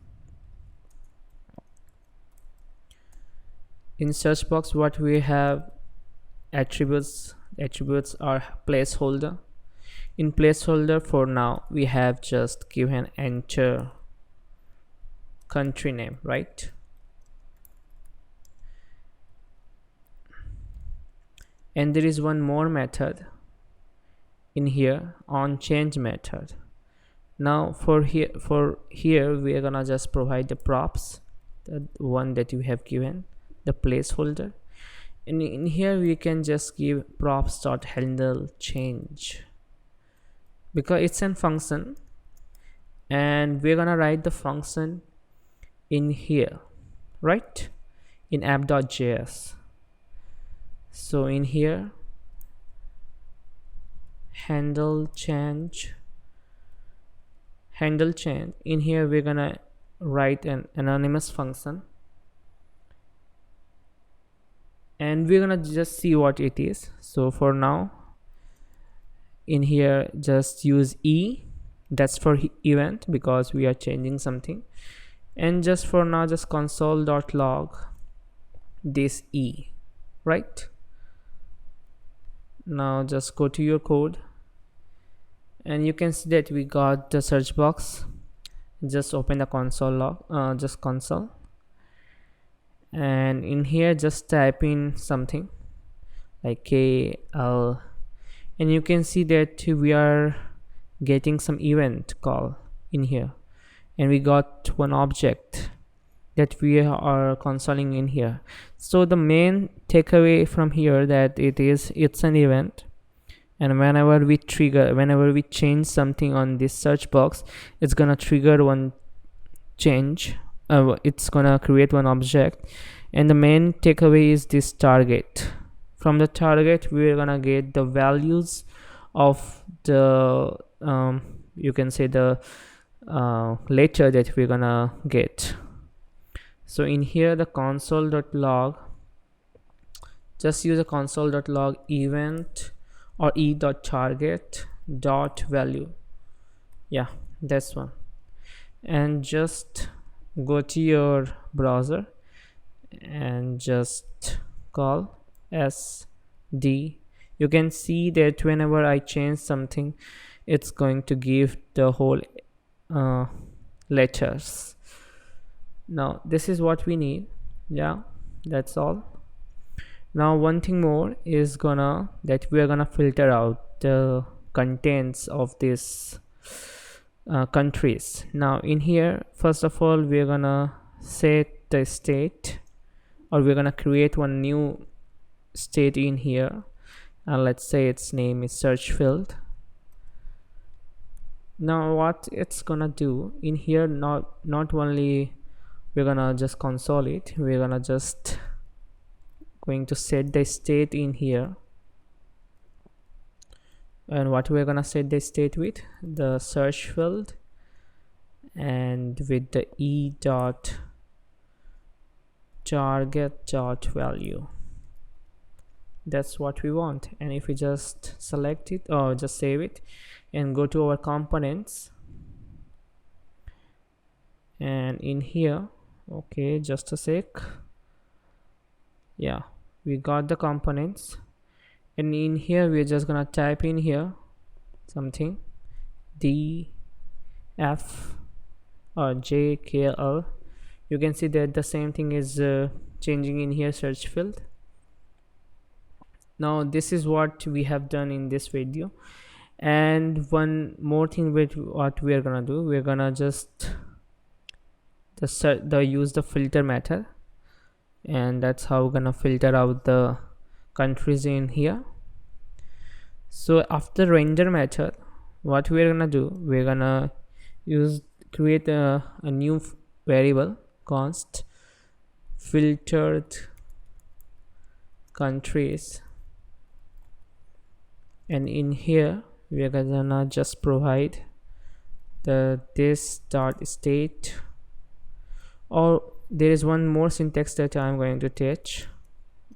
in search box what we have, attributes are placeholder. In placeholder, for now we have just given enter country name, right? And there is one more method in here, onChange method. Now for here we are gonna just provide the props, the one that you have given, the placeholder, and in here we can just give props.handle change, because it's a function, and we're gonna write the function in here, right, in app.js. So in here, handle change, in here we're gonna write an anonymous function, and we're gonna just see what it is. So for now, in here just use e, that's for event, because we are changing something. And just for now, just console.log this e, right? Now just go to your code, and you can see that we got the search box. Just open the console log, just console, and in here just type in something like KL, and you can see that we are getting some event call in here, and we got one object that we are consoling in here. So the main takeaway from here, that it's an event, and whenever we change something on this search box, it's gonna trigger one change, it's gonna create one object. And the main takeaway is this target. From the target, we're gonna get the values of the you can say the letter that we're gonna get. So in here, the console.log, just use a console.log event or e.target.value. Yeah, that's one. And just go to your browser and just call sd. You can see that whenever I change something, it's going to give the whole letters. Now this is what we need. Yeah, that's all. Now one thing more is that we are gonna filter out the contents of these countries. Now in here, first of all, we're gonna set the state, or we're gonna create one new state in here, and let's say its name is search field. Now what it's gonna do in here, not only we're gonna just console it, we're gonna just going to set the state in here. And what we're gonna set the state with, the search field, and with the e.target.value. That's what we want. And if we just select it, or just save it and go to our components, and in here, okay, just a sec, yeah, we got the components, and in here we're just gonna type in here something df or jkl. You can see that the same thing is changing in here, search field. Now this is what we have done in this video, and one more thing with what we are gonna do, we're gonna just use the filter method, and that's how we're gonna filter out the countries in here. So after render method, what we're gonna do, we're gonna create a new variable const filtered countries, and in here we're gonna just provide the this dot state, or there is one more syntax that I'm going to teach,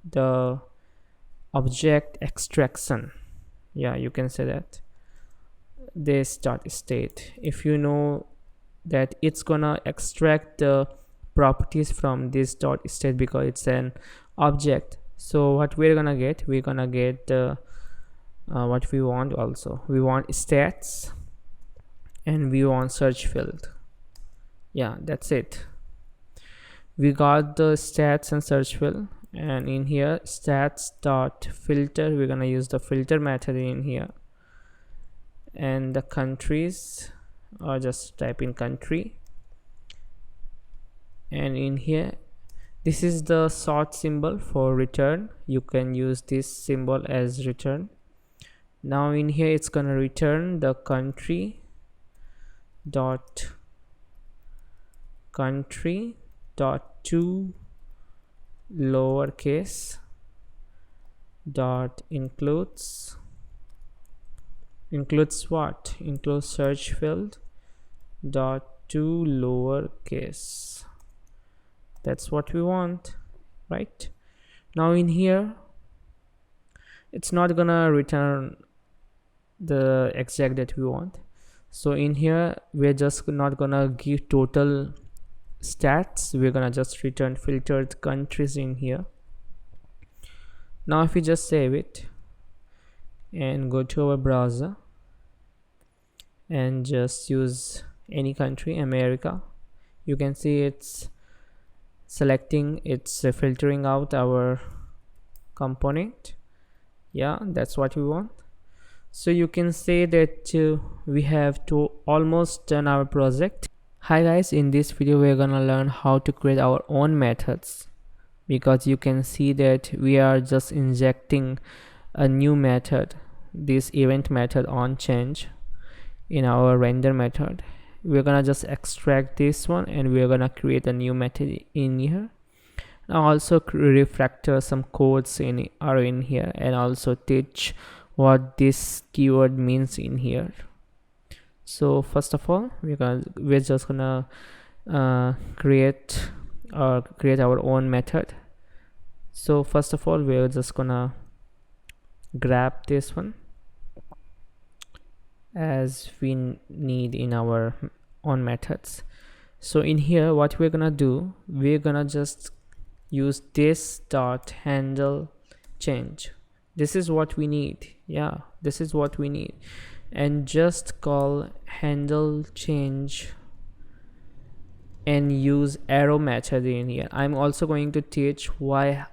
the object extraction. Yeah, you can say that this dot state, if you know that it's gonna extract the properties from this dot state because it's an object. So what we're gonna get, what we want. Also we want stats and we want search field. Yeah, that's it. We got the stats and search field, and in here stats dot filter, we're gonna use the filter method in here, and the countries, or just type in country, and in here this is the sort symbol for return. You can use this symbol as return. Now in here it's gonna return the country dot to lowercase dot includes what? Includes search field dot to lowercase. That's what we want, right? Now in here it's not gonna return the exact that we want, so in here we're just not gonna give total stats, we're gonna just return filtered countries in here. Now if we just save it and go to our browser and just use any country, America, you can see it's selecting, it's filtering out our component. Yeah, that's what we want. So you can say that we have almost done our project. Hi guys, in this video we're gonna learn how to create our own methods, because you can see that we are just injecting a new method, this event method on change, in our render method. We're gonna just extract this one and we're gonna create a new method in here. Now also refactor some codes in here, and also teach what this keyword means in here. So first of all, we're just gonna create our own method. So first of all, we're just gonna grab this one as we need in our own methods. So in here what we're gonna do, we're gonna just use this dot handle change. This is what we need. Yeah, this is what we need, and just call handle change and use arrow method in here. I'm also going to teach why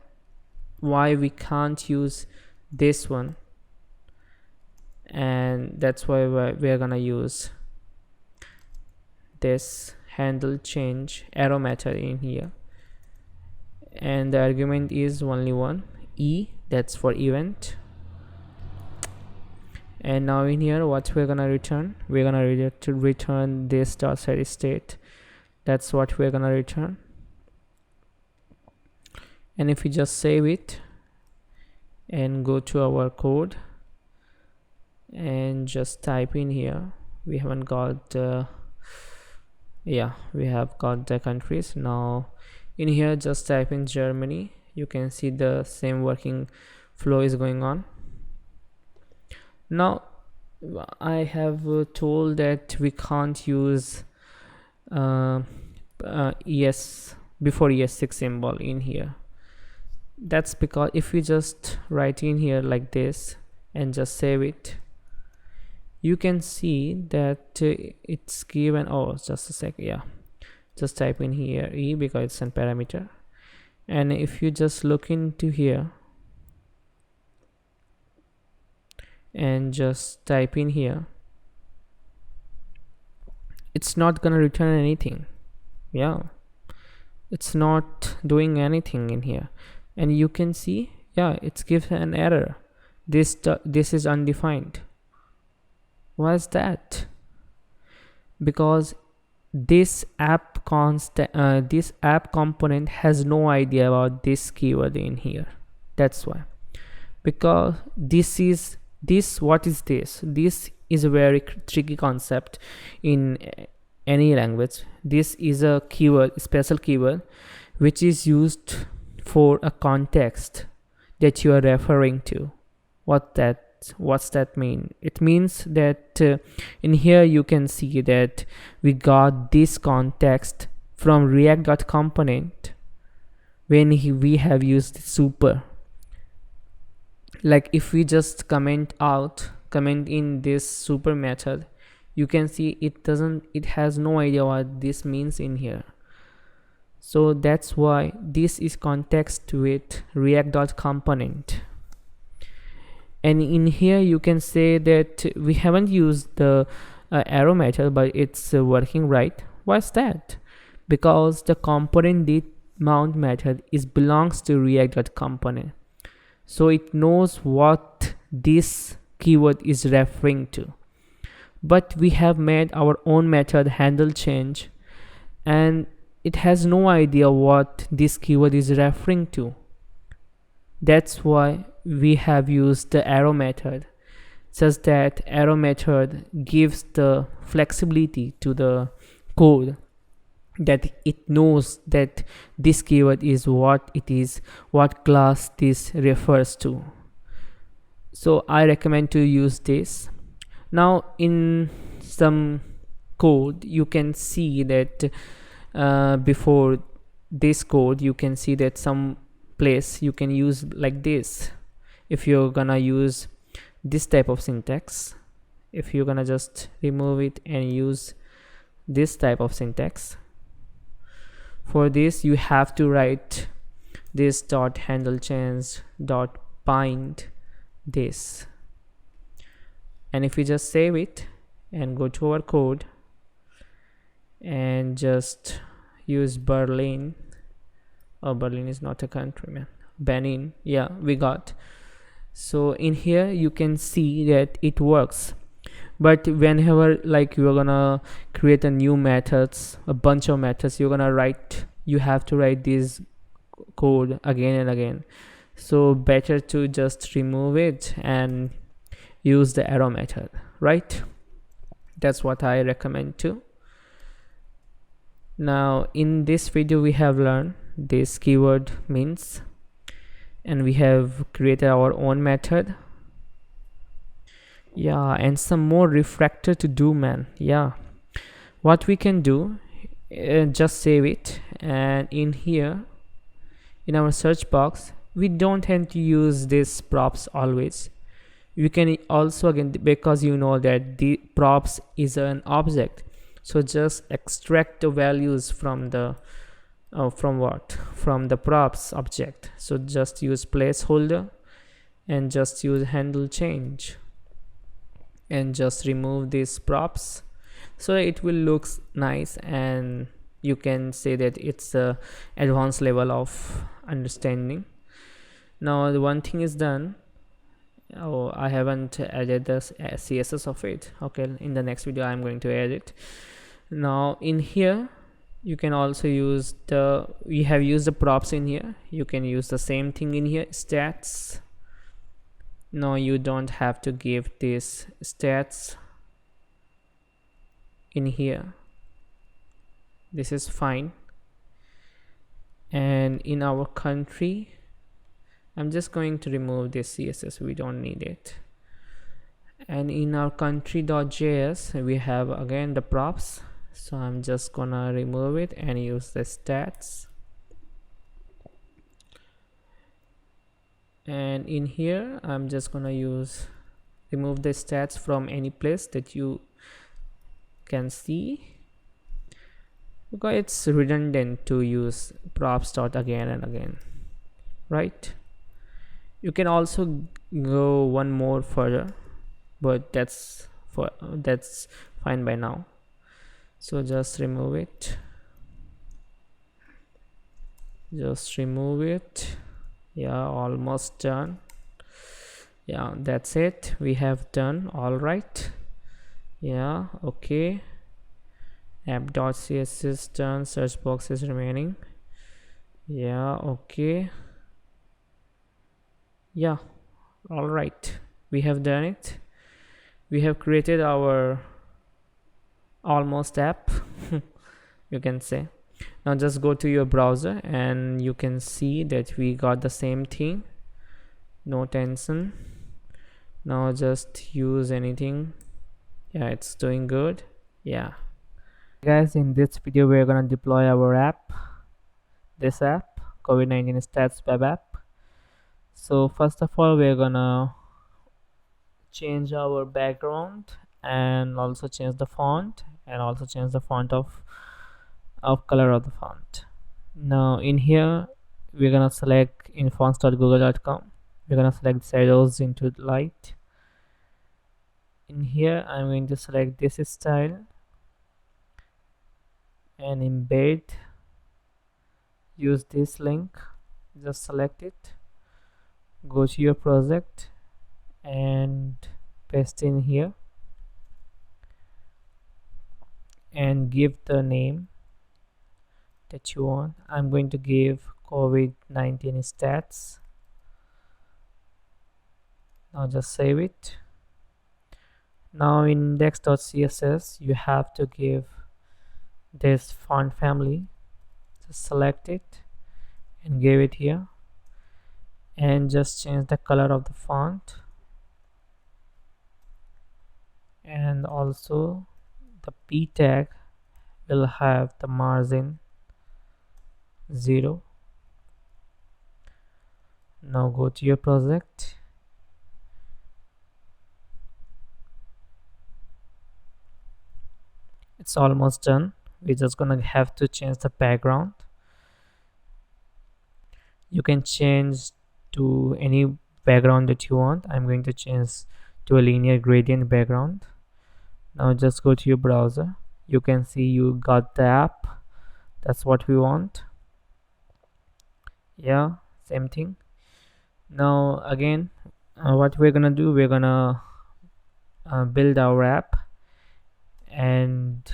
we can't use this one, and that's why we're gonna use this handle change arrow method in here, and the argument is only one, e, that's for event. And now in here what we're gonna return, we're gonna return this dot set state. That's what we're gonna return. And if we just save it and go to our code and just type in here, we haven't got we have got the countries. Now in here just type in Germany. You can see the same working flow is going on. Now I have told that we can't use ES before ES6 symbol in here. That's because if we just write in here like this and just save it, you can see that it's given, oh just a sec, yeah, just type in here E because it's a parameter. And if you just look into here, and just type in here, it's not gonna return anything. Yeah, it's not doing anything in here, and you can see, yeah, it gives an error. This is undefined. Why is that? Because this app component has no idea about this keyword in here. That's why. Because what is this? This is a very tricky concept in any language. This is a keyword, special keyword, which is used for a context that you are referring to. What's that mean? It means that in here you can see that we got this context from React.component when we have used super. Like if we just comment in this super method, you can see it has no idea what this means in here. So that's why this is context with React.component. And in here you can say that we haven't used the arrow method, but it's working right. Why's that? Because the component mount method belongs to React.component, so it knows what this keyword is referring to. But we have made our own method handle change, and it has no idea what this keyword is referring to. That's why we have used the arrow method, such that arrow method gives the flexibility to the code, that it knows that this keyword is what it is, what class this refers to. So I recommend to use this. Now in some code you can see that before this code you can see that some place you can use like this. If you're gonna use this type of syntax, if you're gonna just remove it and use this type of syntax, for this you have to write this dot handle change dot bind this. And if we just save it and go to our code and just use Berlin, Berlin is not a country, man, Benin, yeah, we got. So in here you can see that it works. But whenever like you're gonna create a new methods, a bunch of methods, you have to write this code again and again. So better to just remove it and use the arrow method, right? That's what I recommend too. Now in this video we have learned this keyword means, and we have created our own method. Yeah, and some more refactor to do, man. Yeah, what we can do, just save it, and in here in our search box we don't have to use this props always. You can also, again, because you know that the props is an object, so just extract the values from the from the props object. So just use placeholder and just use handle change and just remove these props, so it will look nice, and you can say that it's a advanced level of understanding. Now the one thing is done. Oh, I haven't added the CSS of it. Okay, in the next video I'm going to add it. Now in here you can also use we have used the props in here. You can use the same thing in here, stats. No, you don't have to give this stats in here. This is fine. And in our country, I'm just going to remove this CSS, we don't need it. And in our country.js we have again the props, so I'm just gonna remove it and use the stats. And in here I'm just gonna remove the stats from any place that you can see, because it's redundant to use props dot again and again, right? You can also go one more further. but that's fine by now. So just remove it, yeah, almost done. Yeah, that's it, we have done. All right, yeah, okay. App.css is done, search box is remaining. Yeah, okay. Yeah, all right, we have done it. We have created our almost app you can say. Now just go to your browser and you can see that we got the same thing. No tension. Now just use anything. Yeah, it's doing good. Yeah, guys, in this video we're gonna deploy our app, this app, COVID-19 stats web app. So first of all, we're gonna change our background and also change the font, and also change the font of color of the font. Now in here we're gonna select in fonts.google.com, we're gonna select shadows into light. In here I'm going to select this style and embed, use this link, just select it, go to your project and paste in here and give the name that you want. I'm going to give COVID-19 stats. Now just save it. Now in index.css you have to give this font family, just select it and give it here, and just change the color of the font, and also the p tag will have the margin 0. Now go to your project, it's almost done. We're just gonna have to change the background. You can change to any background that you want. I'm going to change to a linear gradient background. Now just go to your browser, you can see you got the app, that's what we want. Yeah, same thing. Now again, what we're gonna do, we're gonna build our app and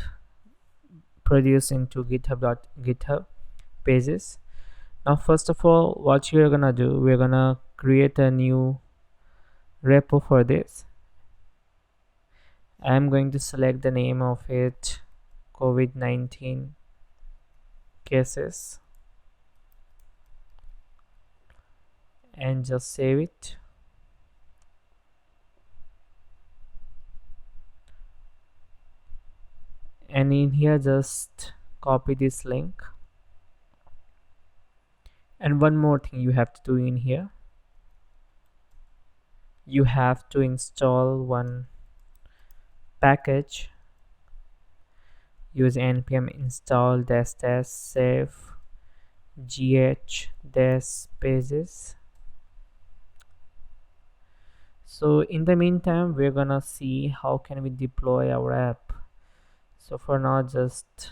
produce into github pages. Now first of all, what you're gonna do, we're gonna create a new repo for this. I'm going to select the name of it COVID-19 cases and just save it. And in here just copy this link. And one more thing you have to do in here, you have to install one package. Use npm install -- save gh pages. So in the meantime, we're gonna see how can we deploy our app. So for now, just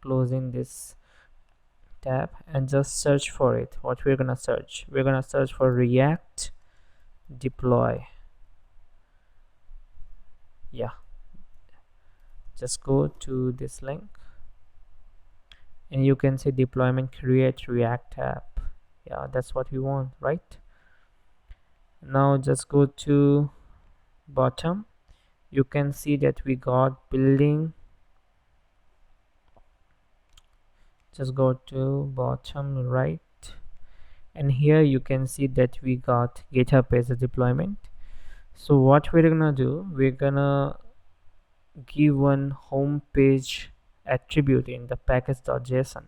closing this tab and just search for it. What we're gonna search, we're gonna search for React deploy. Yeah, just go to this link and you can say deployment create React app. Yeah, that's what we want, right? Now just go to bottom, you can see that we got building. Just go to bottom right and here you can see that we got GitHub as a deployment. So what we're gonna do, we're gonna give one home page attribute in the package.json.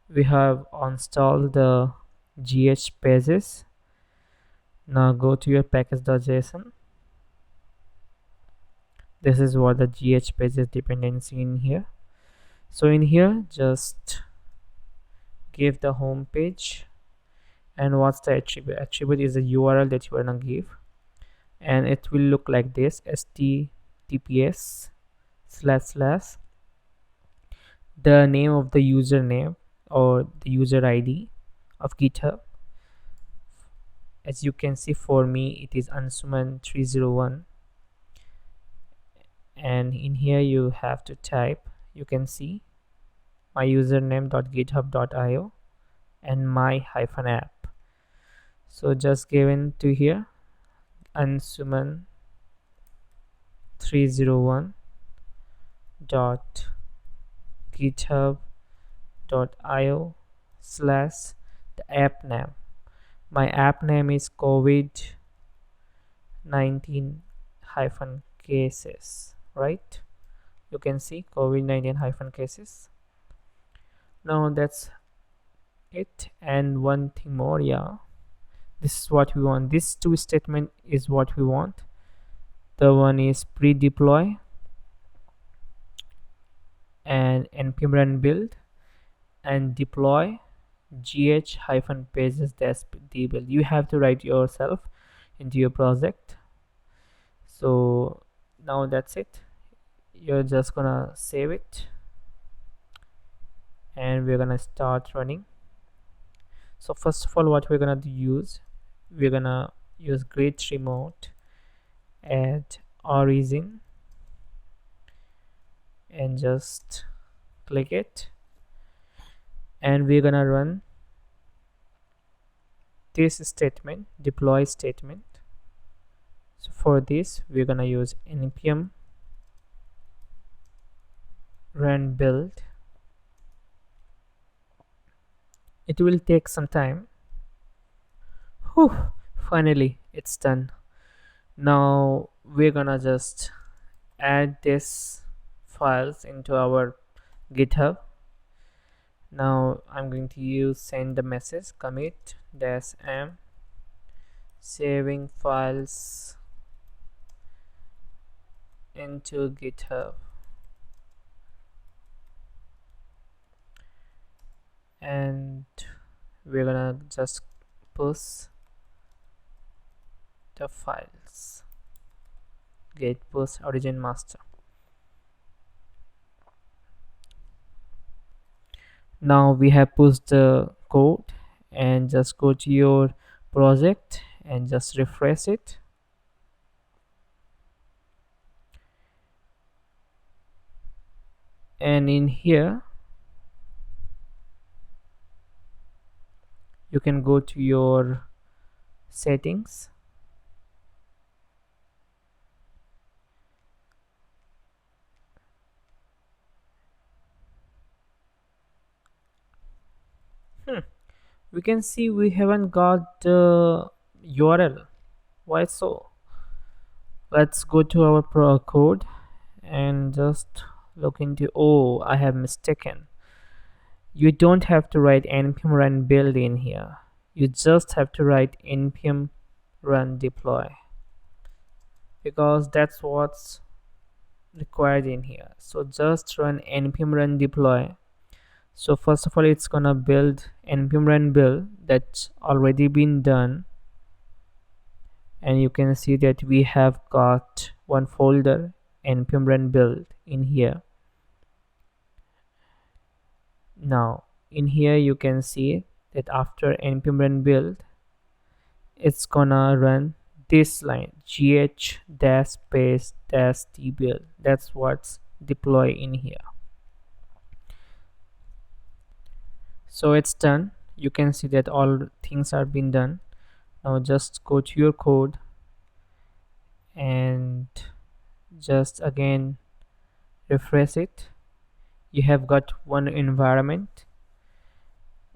We have installed the gh pages. Now go to your package.json. This is what the gh pages dependency in here. So in here just give the home page, and what's the attribute? Attribute is the URL that you are gonna give, and it will look like this: https / the name of the username or the user ID of GitHub. As you can see, for me it is Ansuman301, and in here you have to type, you can see my username.github.io and my hyphen app. So just given to here Ansuman301 dot github.io / the app name. My app name is COVID-19 hyphen cases, right? You can see COVID-19 hyphen cases. Now that's it. And one thing more, yeah, this is what we want. This two statement is what we want. The one is pre-deploy and npm run build and deploy gh-pages -dbuild. You have to write yourself into your project. So now that's it. You're just gonna save it and we're gonna start running. So first of all, what we're gonna use, we're gonna use grid remote at origin and just click it, and we're gonna run this statement, deploy statement. So for this we're gonna use npm run build. It will take some time. Whew, finally it's done. Now we're gonna just add this files into our GitHub. Now I'm going to use send the message commit -m saving files into GitHub, and we're gonna just push the files, git push origin master. Now we have pushed the code, and just go to your project and just refresh it. And in here you can go to your settings, we can see we haven't got the URL. Why so? Let's go to our code and just look into, oh, I have mistaken. You don't have to write npm run build in here. You just have to write npm run deploy, because that's what's required in here. So just run npm run deploy. So first of all, it's gonna build npm run build that's already been done, and you can see that we have got one folder npm run build in here. Now in here you can see that after npm run build, it's gonna run this line gh-space-dbuild. That's what's deploy in here. So it's done. You can see that all things are being done. Now just go to your code and just again refresh it. You have got one environment,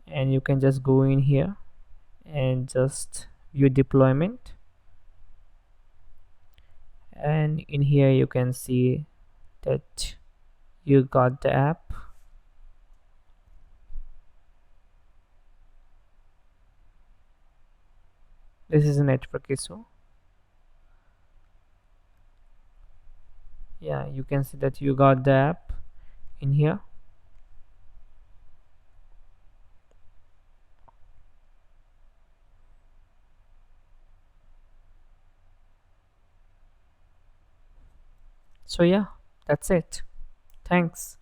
and you can just go in here and just view deployment, and in here you can see that you got the app. This is a network issue. Yeah, you can see that you got the app in here. So yeah, that's it. Thanks.